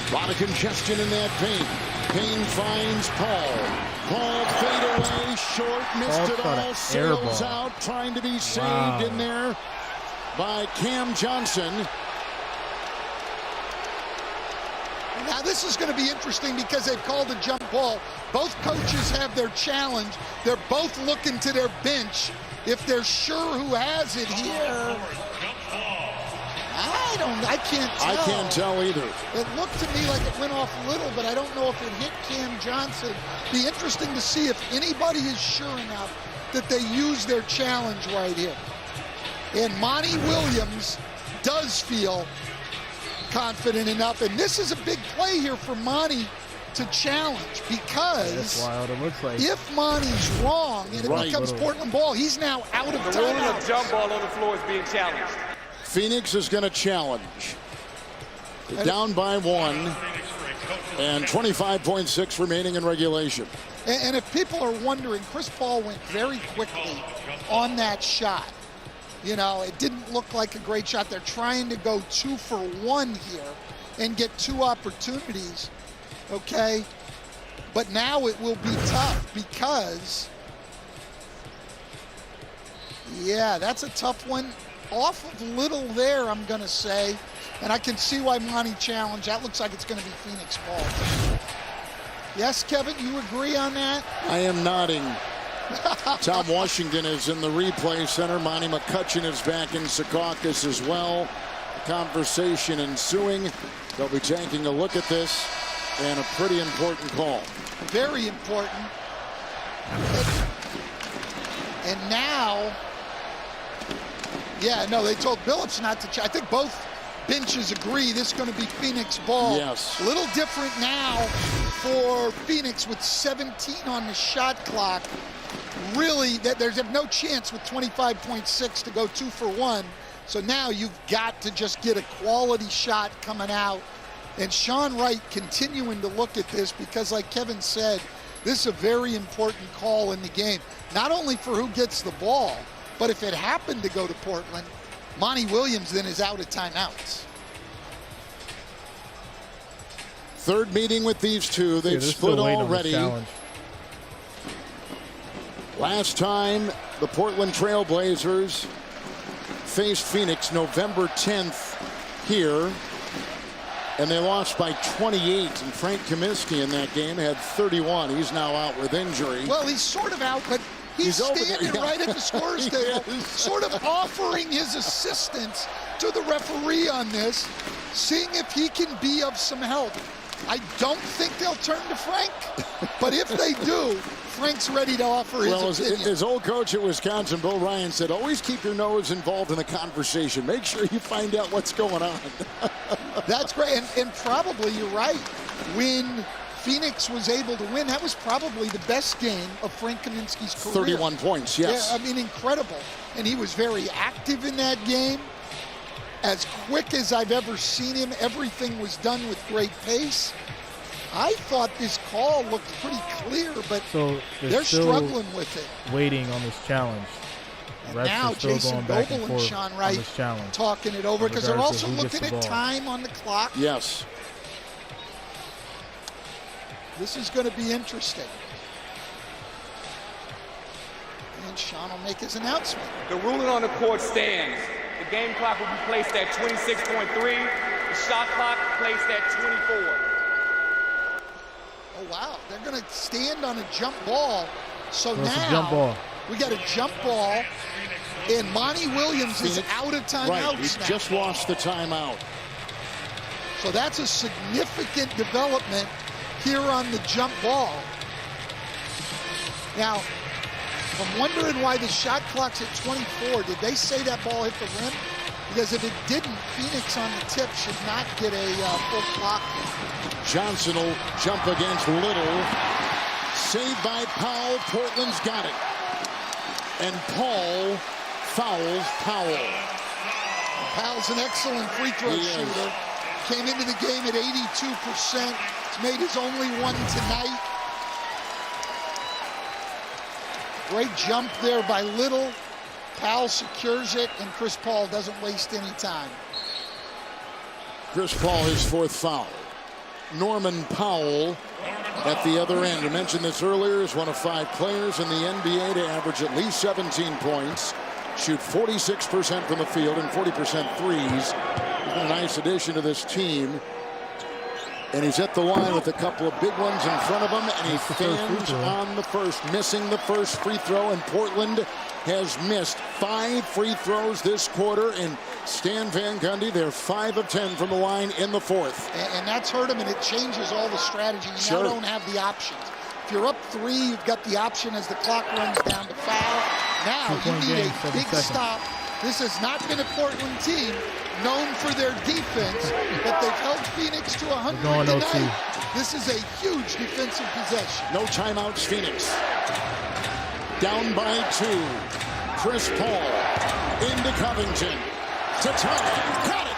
A lot of congestion in that paint. Payne finds Paul. Paul fade away, short, missed it all. Sails out, trying to be saved in there by Cam Johnson.
Now this is going to be interesting because they've called a jump ball. Both coaches have their challenge. They're both looking to their bench. If they're sure who has it here, I can't tell.
I can't tell either.
It looked to me like it went off Little, but I don't know if it hit Cam Johnson. Be interesting to see if anybody is sure enough that they use their challenge right here. And Monty Williams does feel confident enough, and this is a big play here for Monty to challenge, because
that's wild. It looks like
if Monty's wrong and it becomes Portland ball, he's now out of
the rule
timeout.
of jump ball on the floor is being challenged.
Phoenix is going to challenge. They're down by one, and 25.6 remaining in regulation.
And if people are wondering, Chris Paul went very quickly on that shot. You know, it didn't look like a great shot. They're trying to go 2 for 1 here and get 2 opportunities. okay? But now it will be tough because, yeah, that's a tough one. Off of Little there, I'm going to say. And I can see why Monty challenged. That looks like it's going to be Phoenix ball. Yes, Kevin, you agree on that?
I am nodding. Tom Washington is in the replay center. Monty McCutcheon is back in Secaucus as well. A conversation ensuing. They'll be taking a look at this, and a pretty important call.
Very important. And now, yeah, no, they told Billups not to. I think both benches agree this is going to be Phoenix ball.
Yes.
A little different now for Phoenix with 17 on the shot clock. Really, there's no chance with 25.6 to go 2 for 1. So now you've got to just get a quality shot coming out. And Sean Wright continuing to look at this because, like Kevin said, this is a very important call in the game. Not only for who gets the ball, but if it happened to go to Portland, Monty Williams then is out of timeouts.
Third meeting with these two. They've split already. Last time the Portland Trailblazers faced Phoenix November 10th here, and they lost by 28. And Frank Kaminsky in that game had 31. He's now out with injury.
Well, he's sort of out, but he's standing right at the scorer's table, sort of offering his assistance to the referee on this, seeing if he can be of some help. I don't think they'll turn to Frank, but if they do, Frank's ready to offer his opinion.
His old coach at Wisconsin, Bill Ryan, said, always keep your nose involved in the conversation. Make sure you find out what's going on.
That's great, and probably you're right. When Phoenix was able to win, that was probably the best game of Frank Kaminsky's career.
31 points, yes.
Yeah, I mean, incredible. And he was very active in that game. As quick as I've ever seen him, everything was done with great pace. I thought this call looked pretty clear, but they're struggling with it.
Waiting on this challenge.
And now Jason Goebel and Sean Wright talking it over because they're also looking at time on the clock.
Yes.
This is going to be interesting. And Sean will make his announcement.
The ruling on the court stands. The game clock will be placed at 26.3. The shot clock placed at 24.
Oh, wow. They're going to stand on a jump ball. So now
jump ball.
We got a jump ball, and Monty Williams is out of timeouts
Right, he's just lost the timeout.
So that's a significant development here on the jump ball. Now, I'm wondering why the shot clock's at 24. Did they say that ball hit the rim? Because if it didn't, Phoenix on the tip should not get a full clock.
Johnson will jump against Little. Saved by Powell. Portland's got it. And Paul fouls Powell.
Powell's an excellent free throw shooter. Came into the game at 82%. He's made his only one tonight. Great jump there by Little. Powell secures it, and Chris Paul doesn't waste any time.
Chris Paul, his fourth foul. Norman Powell at the other end. I mentioned this earlier, is one of 5 players in the NBA to average at least 17 points, shoot 46% from the field and 40% threes. He's been a nice addition to this team. And he's at the line with a couple of big ones in front of him, and he fans on the first, missing the first free throw, and Portland has missed 5 free throws this quarter, and Stan Van Gundy, they're 5 of 10 from the line in the fourth.
And that's hurt him, and it changes all the strategy. You now don't have the options. If you're up 3, you've got the option as the clock runs down to foul. Now you need a big stop. This has not been a Portland team known for their defense, but they've held Phoenix to 100 tonight. This is a huge defensive possession.
No timeouts, Phoenix. Down by 2. Chris Paul into Covington to tie. Got it.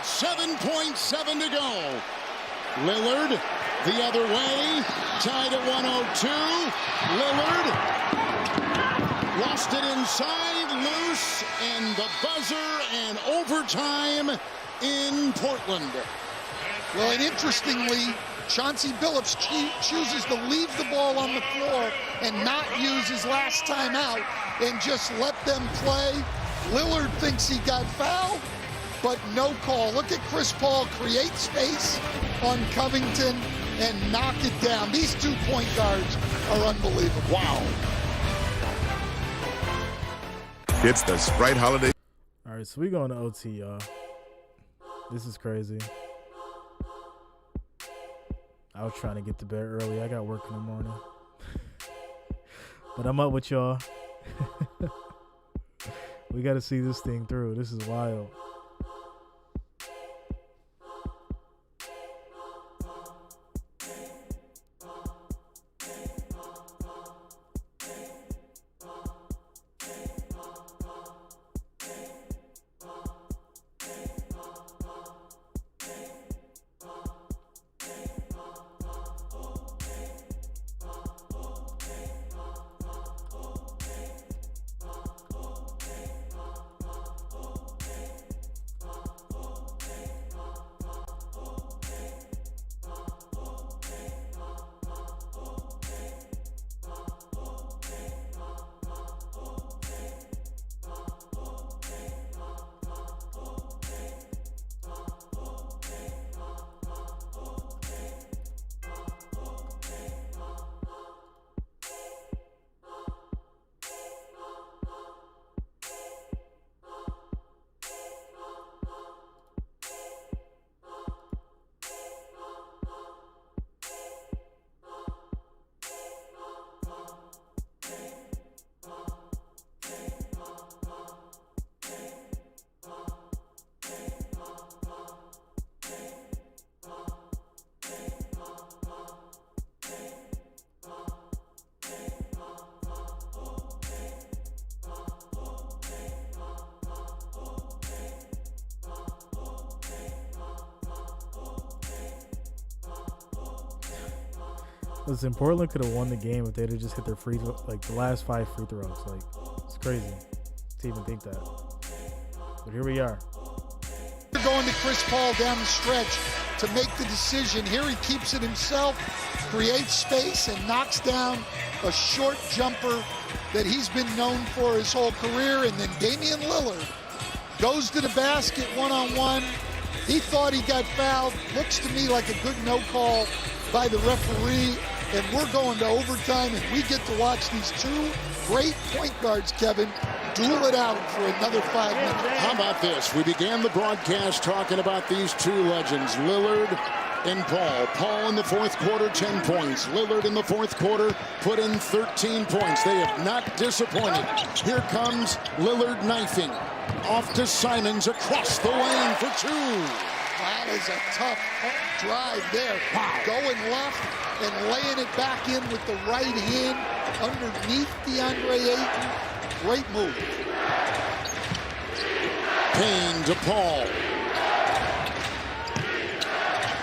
7.7 to go. Lillard the other way. Tied at 102. Lillard lost it inside, loose, and the buzzer and overtime in Portland.
Well, and interestingly, Chauncey Billups chooses to leave the ball on the floor and not use his last timeout and just let them play. Lillard thinks he got fouled, but no call. Look at Chris Paul create space on Covington and knock it down. These 2 point guards are unbelievable.
Wow.
It's the Sprite Holiday.
All right, so we going to OT, y'all. This is crazy. I was trying to get to bed early. I got work in the morning. But I'm up with y'all. We got to see this thing through. This is wild. Listen, Portland could have won the game if they'd have just hit their the last 5 free throws. Like, it's crazy to even think that. But here we are.
They're going to Chris Paul down the stretch to make the decision. Here he keeps it himself, creates space, and knocks down a short jumper that he's been known for his whole career. And then Damian Lillard goes to the basket one-on-one. He thought he got fouled. Looks to me like a good no call by the referee. And we're going to overtime, and we get to watch these 2 great point guards, Kevin, duel it out for another 5 minutes.
How about this? We began the broadcast talking about these 2 legends, Lillard and Paul. Paul in the fourth quarter, 10 points. Lillard in the fourth quarter put in 13 points. They have not disappointed. Here comes Lillard knifing. Off to Simons across the lane for 2.
That is a tough drive there. Wow. Going left and laying it back in with the right hand underneath DeAndre Ayton. Great move.
Payne to Paul.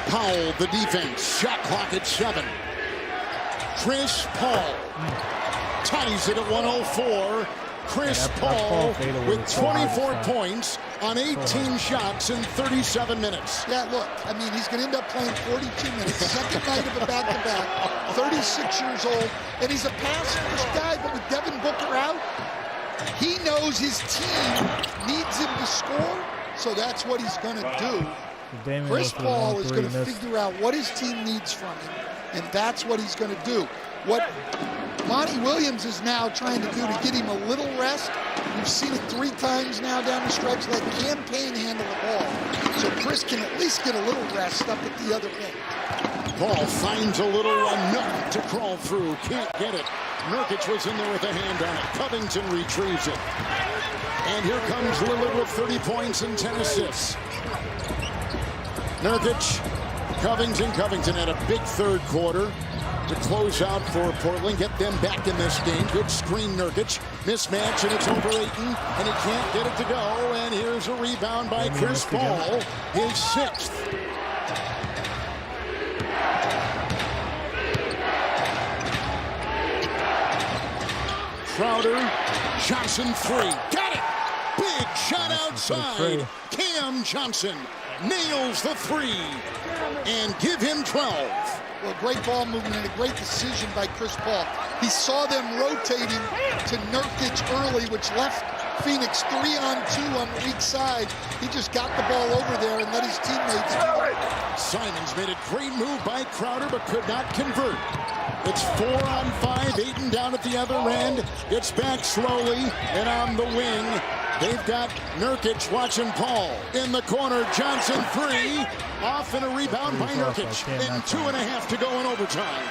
Powell, the defense. Shot clock at 7. Chris Paul ties it at 104. Chris Paul with 24 points on 18 shots in 37 minutes.
Yeah, look, I mean, he's going to end up playing 42 minutes. Second night of a back-to-back. 36 years old. And he's a pass-first guy, but with Devin Booker out, he knows his team needs him to score, so that's what he's going to do. Chris Paul is going to figure out what his team needs from him, and that's what he's going to do. What Monty Williams is now trying to do to get him a little rest. We've seen it 3 times now down the stretch. Let Campaign handle the ball, so Chris can at least get a little rest up at the other end.
Paul finds a little enough to crawl through. Can't get it. Nurkic was in there with a hand on it. Covington retrieves it. And here comes Lillard with 30 points and 10 assists. Nurkic, Covington had a big third quarter to close out for Portland, get them back in this game. Good screen, Nurkic. Mismatch, and it's over Ayton, and he can't get it to go. And here's a rebound by Chris Paul, his 6th. Crowder, Johnson 3. Got it! Big shot outside. Cam Johnson nails the 3 and give him 12.
Well, great ball movement and a great decision by Chris Paul. He saw them rotating to Nurkic early, which left Phoenix 3-on-2 on the weak side. He just got the ball over there and let his teammates do it.
Simons made a great move by Crowder, but could not convert. It's 4-on-5. Ayton down at the other end. Gets back slowly, and on the wing, they've got Nurkic watching Paul. In the corner, Johnson 3. Off and a rebound by Nurkic. And 2.5 to go in overtime.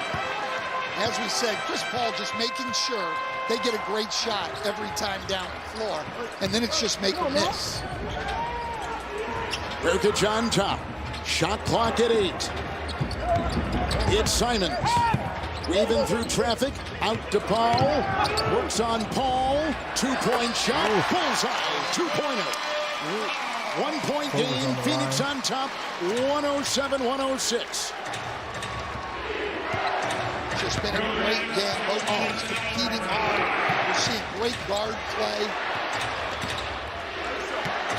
As we said, Chris Paul just making sure they get a great shot every time down the floor. And then it's just make or miss.
Nurkic on top. Shot clock at 8. It's Simons. Weaving through traffic. Out to Paul. Works on Paul. 2-point shot. Bullseye. 2-pointer. 1-point game. Phoenix on top. 107-106.
Just been a great game. Both teams competing hard. We're seeing great guard play.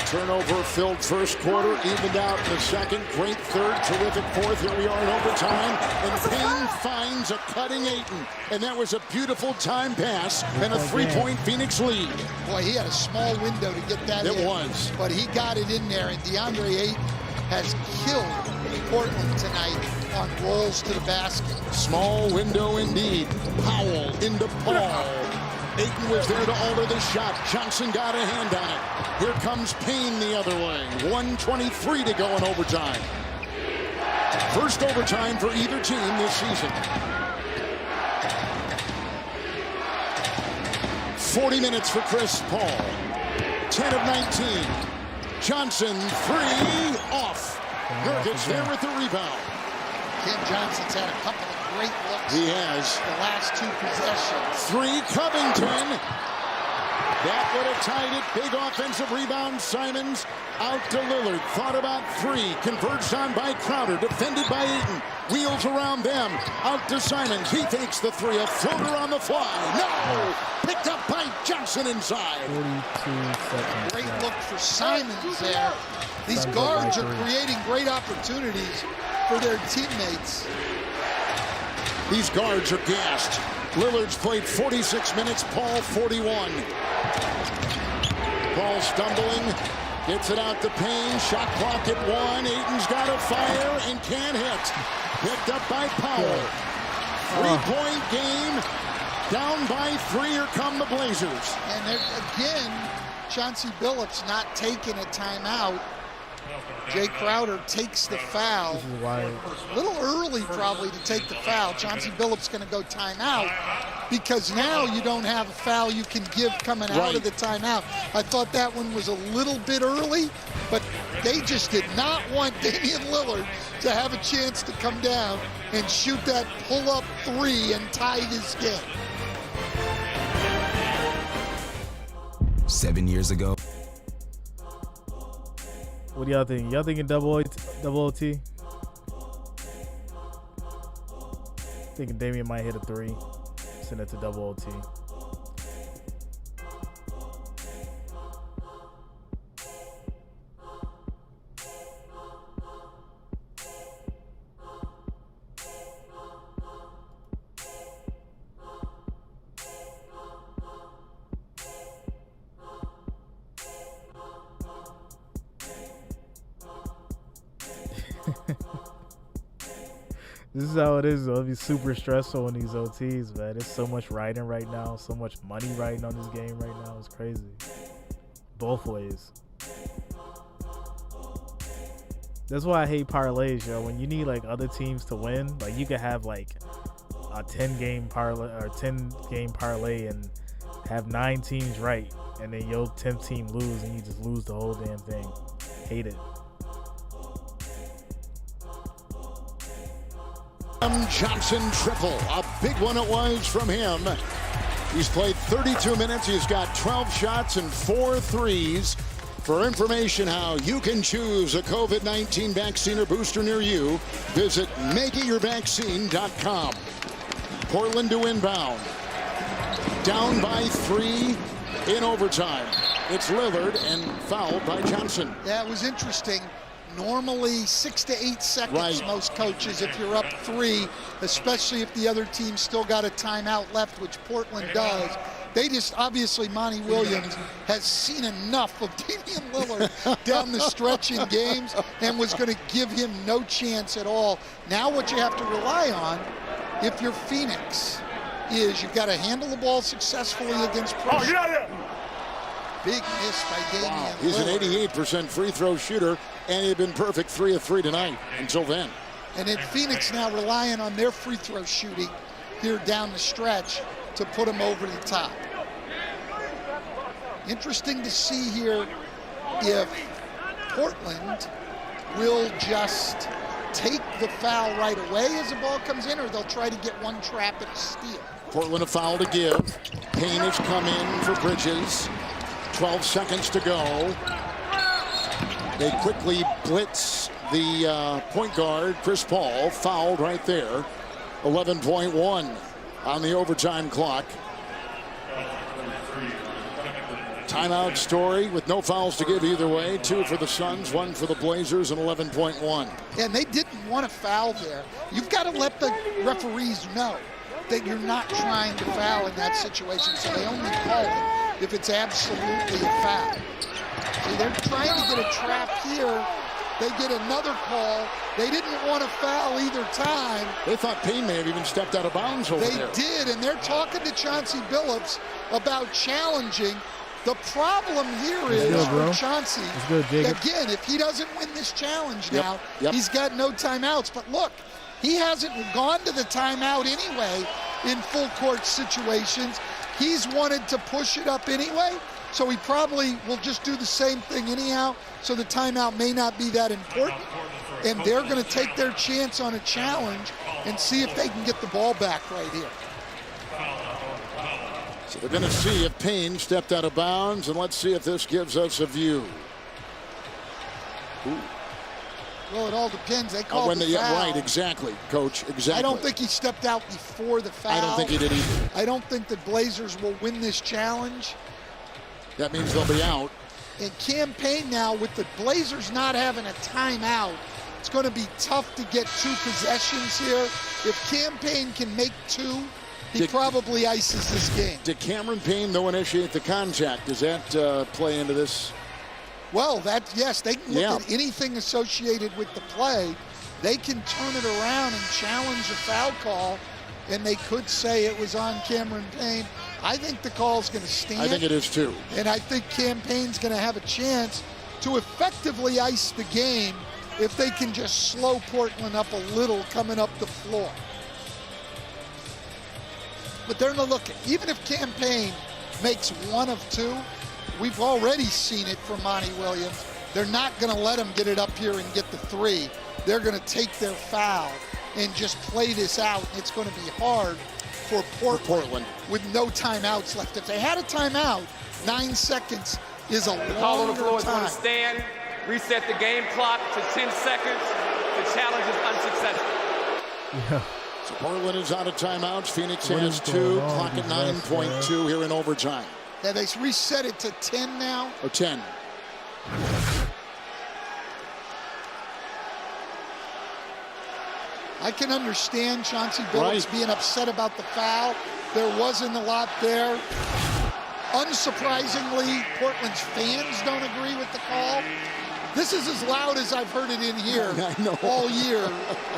Turnover-filled first quarter, evened out in the second. Great third, terrific fourth. Here we are in overtime, and Payne finds a cutting Ayton, and that was a beautiful time pass and a 3-point Phoenix lead.
Boy, he had a small window to get that in.
It was.
But he got it in there, and DeAndre Ayton has killed Portland tonight on rolls to the basket.
Small window indeed. Powell into Paul. Ayton was there to alter the shot. Johnson got a hand on it. Here comes Payne the other way. 1:23 to go in overtime. First overtime for either team this season. 40 minutes for Chris Paul. 10 of 19. Johnson 3 off. Nurkic there with the rebound.
Cam Johnson's had a couple of great looks.
He has.
The last 2 possessions.
3 Covington. That would have tied it. Big offensive rebound. Simons out to Lillard. Thought about 3. Converged on by Crowder. Defended by Ayton. Wheels around them. Out to Simons. He takes the 3. A floater on the fly. No! Picked up by Johnson inside.
42 seconds.
Great look for Simons there. These guards are creating great opportunities for their teammates.
These guards are gassed. Lillard's played 46 minutes, Paul 41. Paul stumbling, gets it out to Payne, shot clock at 1. Ayton's got a fire and can't hit. Picked up by Powell. 3-point game, down by 3, here come the Blazers.
And again, Chauncey Billups not taking a timeout. Jay Crowder takes the foul. A little early probably to take the foul. Chauncey Billups going to go timeout because now you don't have a foul you can give coming out of the timeout. I thought that one was a little bit early, but they just did not want Damian Lillard to have a chance to come down and shoot that pull-up 3 and tie this game.
7 years ago.
What do y'all think? Y'all thinking double OT? Thinking Damian might hit a 3. Send it to double OT. This is how it is, though. It'll be super stressful in these OTs, man. There's so much riding right now, so much money riding on this game right now. It's crazy. Both ways. That's why I hate parlays, yo. When you need like other teams to win, like you could have like a 10-game parlay or 10-game parlay and have 9 teams right, and then your 10th team lose, and you just lose the whole damn thing. Hate it.
Johnson triple. A big one it was from him. He's played 32 minutes. He's got 12 shots and 4 threes. For information how you can choose a COVID-19 vaccine or booster near you, visit makeityourvaccine.com. Portland to inbound. Down by 3 in overtime. It's Lillard and fouled by Johnson.
Yeah, it was interesting. normally 6 to 8 seconds, most coaches, if you're up 3, especially if the other team still got a timeout left, which Portland does. They just, obviously, Monty Williams has seen enough of Damian Lillard down the stretch in games and was going to give him no chance at all. Now what you have to rely on, if you're Phoenix, is you've got to handle the ball successfully against pressure. Big miss by Damian
He's
Lillard.
an 88% free throw shooter, and he'd been perfect 3 of 3 tonight until then.
And then Phoenix now relying on their free throw shooting here down the stretch to put him over the top. Interesting to see here if Portland will just take the foul right away as the ball comes in, or they'll try to get one trap and a steal.
Portland a foul to give. Payne has come in for Bridges. 12 seconds to go. They quickly blitz the point guard, Chris Paul, fouled right there. 11.1 on the overtime clock. Timeout Story with no fouls to give either way. 2 for the Suns, 1 for the Blazers, and 11.1.
And they didn't want to foul there. You've got to let the referees know that you're not trying to foul in that situation, so they only call it if it's absolutely a foul. See, they're trying to get a trap here. They get another call. They didn't want to foul either time.
They thought Payne may have even stepped out of bounds over there.
They did, and they're talking to Chauncey Billups about challenging. The problem here is for Chauncey, again, if he doesn't win this challenge now, he's got no timeouts. But look, he hasn't gone to the timeout anyway in full court situations. He's wanted to push it up anyway, so he probably will just do the same thing anyhow, so the timeout may not be that important. And they're going to take their chance on a challenge and see if they can get the ball back right here.
So they're going to see if Payne stepped out of bounds, and let's see if this gives us a view. Ooh.
Well, it all depends. They call the foul.
Right, exactly, Coach, exactly.
I don't think he stepped out before the foul.
I don't think he did either.
I don't think the Blazers will win this challenge.
That means they'll be out.
And Cam Payne now, with the Blazers not having a timeout, it's going to be tough to get 2 possessions here. If Cam Payne can make 2, he probably ices this game.
Did Cameron Payne, though, initiate the contact? Does that play into this?
Well, yes, they can look at anything associated with the play. They can turn it around and challenge a foul call, and they could say it was on Cameron Payne. I think the call's going to stand.
I think it is, too.
And I think Cam Payne's going to have a chance to effectively ice the game if they can just slow Portland up a little coming up the floor. But they're not looking. Even if Cam Payne makes 1 of 2, we've already seen it from Monty Williams. They're not going to let him get it up here and get the 3. They're going to take their foul and just play this out. It's going to be hard for Portland with no timeouts left. If they had a timeout, 9 seconds is a
The call on the floor
longer
is going
time.
to stand, reset the game clock to 10 seconds. The challenge is unsuccessful.
Yeah.
So Portland is out of timeouts. Phoenix has 2. Clock at 9.2 here in overtime.
Yeah, they reset it to 10 now.
Or 10.
I can understand Chauncey Billups being upset about the foul. There wasn't a lot there. Unsurprisingly, Portland's fans don't agree with the call. This is as loud as I've heard it in here all year.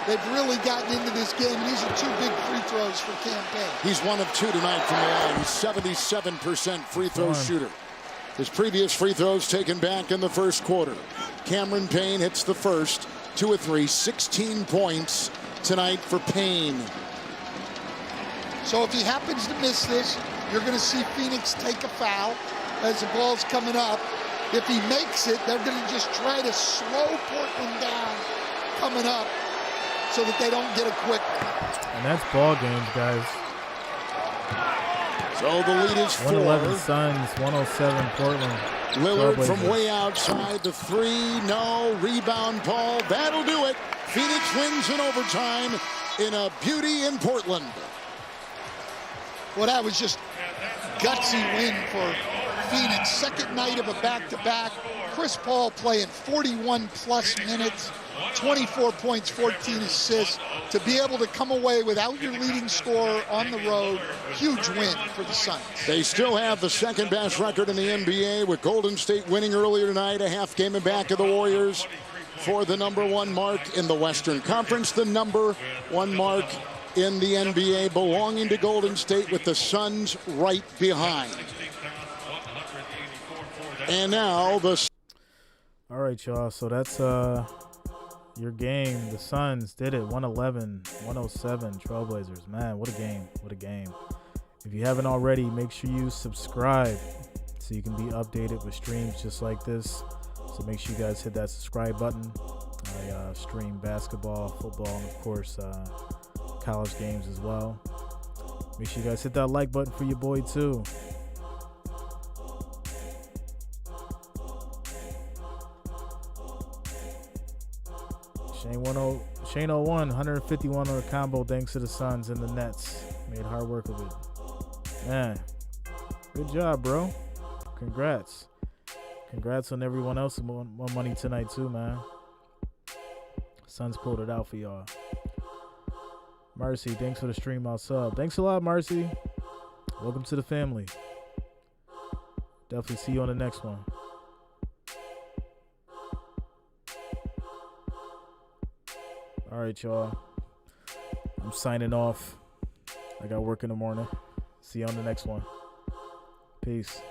They've really gotten into this game. These are 2 big free throws for Cam Payne.
He's 1 of 2 tonight from the line. He's 77% free throw shooter. His previous free throws taken back in the first quarter. Cameron Payne hits the first. 2 of 3, 16 points tonight for Payne.
So if he happens to miss this, you're going to see Phoenix take a foul as the ball's coming up. If he makes it, they're going to just try to slow Portland down coming up so that they don't get a quick one.
And that's ball games, guys.
So the lead is 4.
111 Suns, 107 Portland.
Lillard from way outside, the 3, no, rebound Paul, that'll do it. Phoenix wins in overtime in a beauty in Portland.
Well, that was just gutsy win for Phoenix. Second night of a back-to-back. Chris Paul playing 41-plus minutes, 24 points, 14 assists. To be able to come away without your leading scorer on the road, huge win for the Suns.
They still have the second-best record in the NBA, with Golden State winning earlier tonight, a half game in back of the Warriors for the #1 mark in the Western Conference, the #1 mark in the NBA, belonging to Golden State, with the Suns right behind. And now the...
All right, y'all. So that's your game. The Suns did it. 111-107 Trailblazers. Man, what a game. What a game. If you haven't already, make sure you subscribe so you can be updated with streams just like this. So make sure you guys hit that subscribe button. I stream basketball, football, and of course college games as well. Make sure you guys hit that like button for your boy too. Shane 01, 151 on the combo thanks to the Suns and the Nets. Made hard work of it. Man, good job, bro. Congrats. Congrats on everyone else who won money tonight too, man. Suns pulled it out for y'all. Mercy, thanks for the stream out sub. Thanks a lot, Mercy. Welcome to the family. Definitely see you on the next one. All right, y'all. I'm signing off. I got work in the morning. See you on the next one. Peace.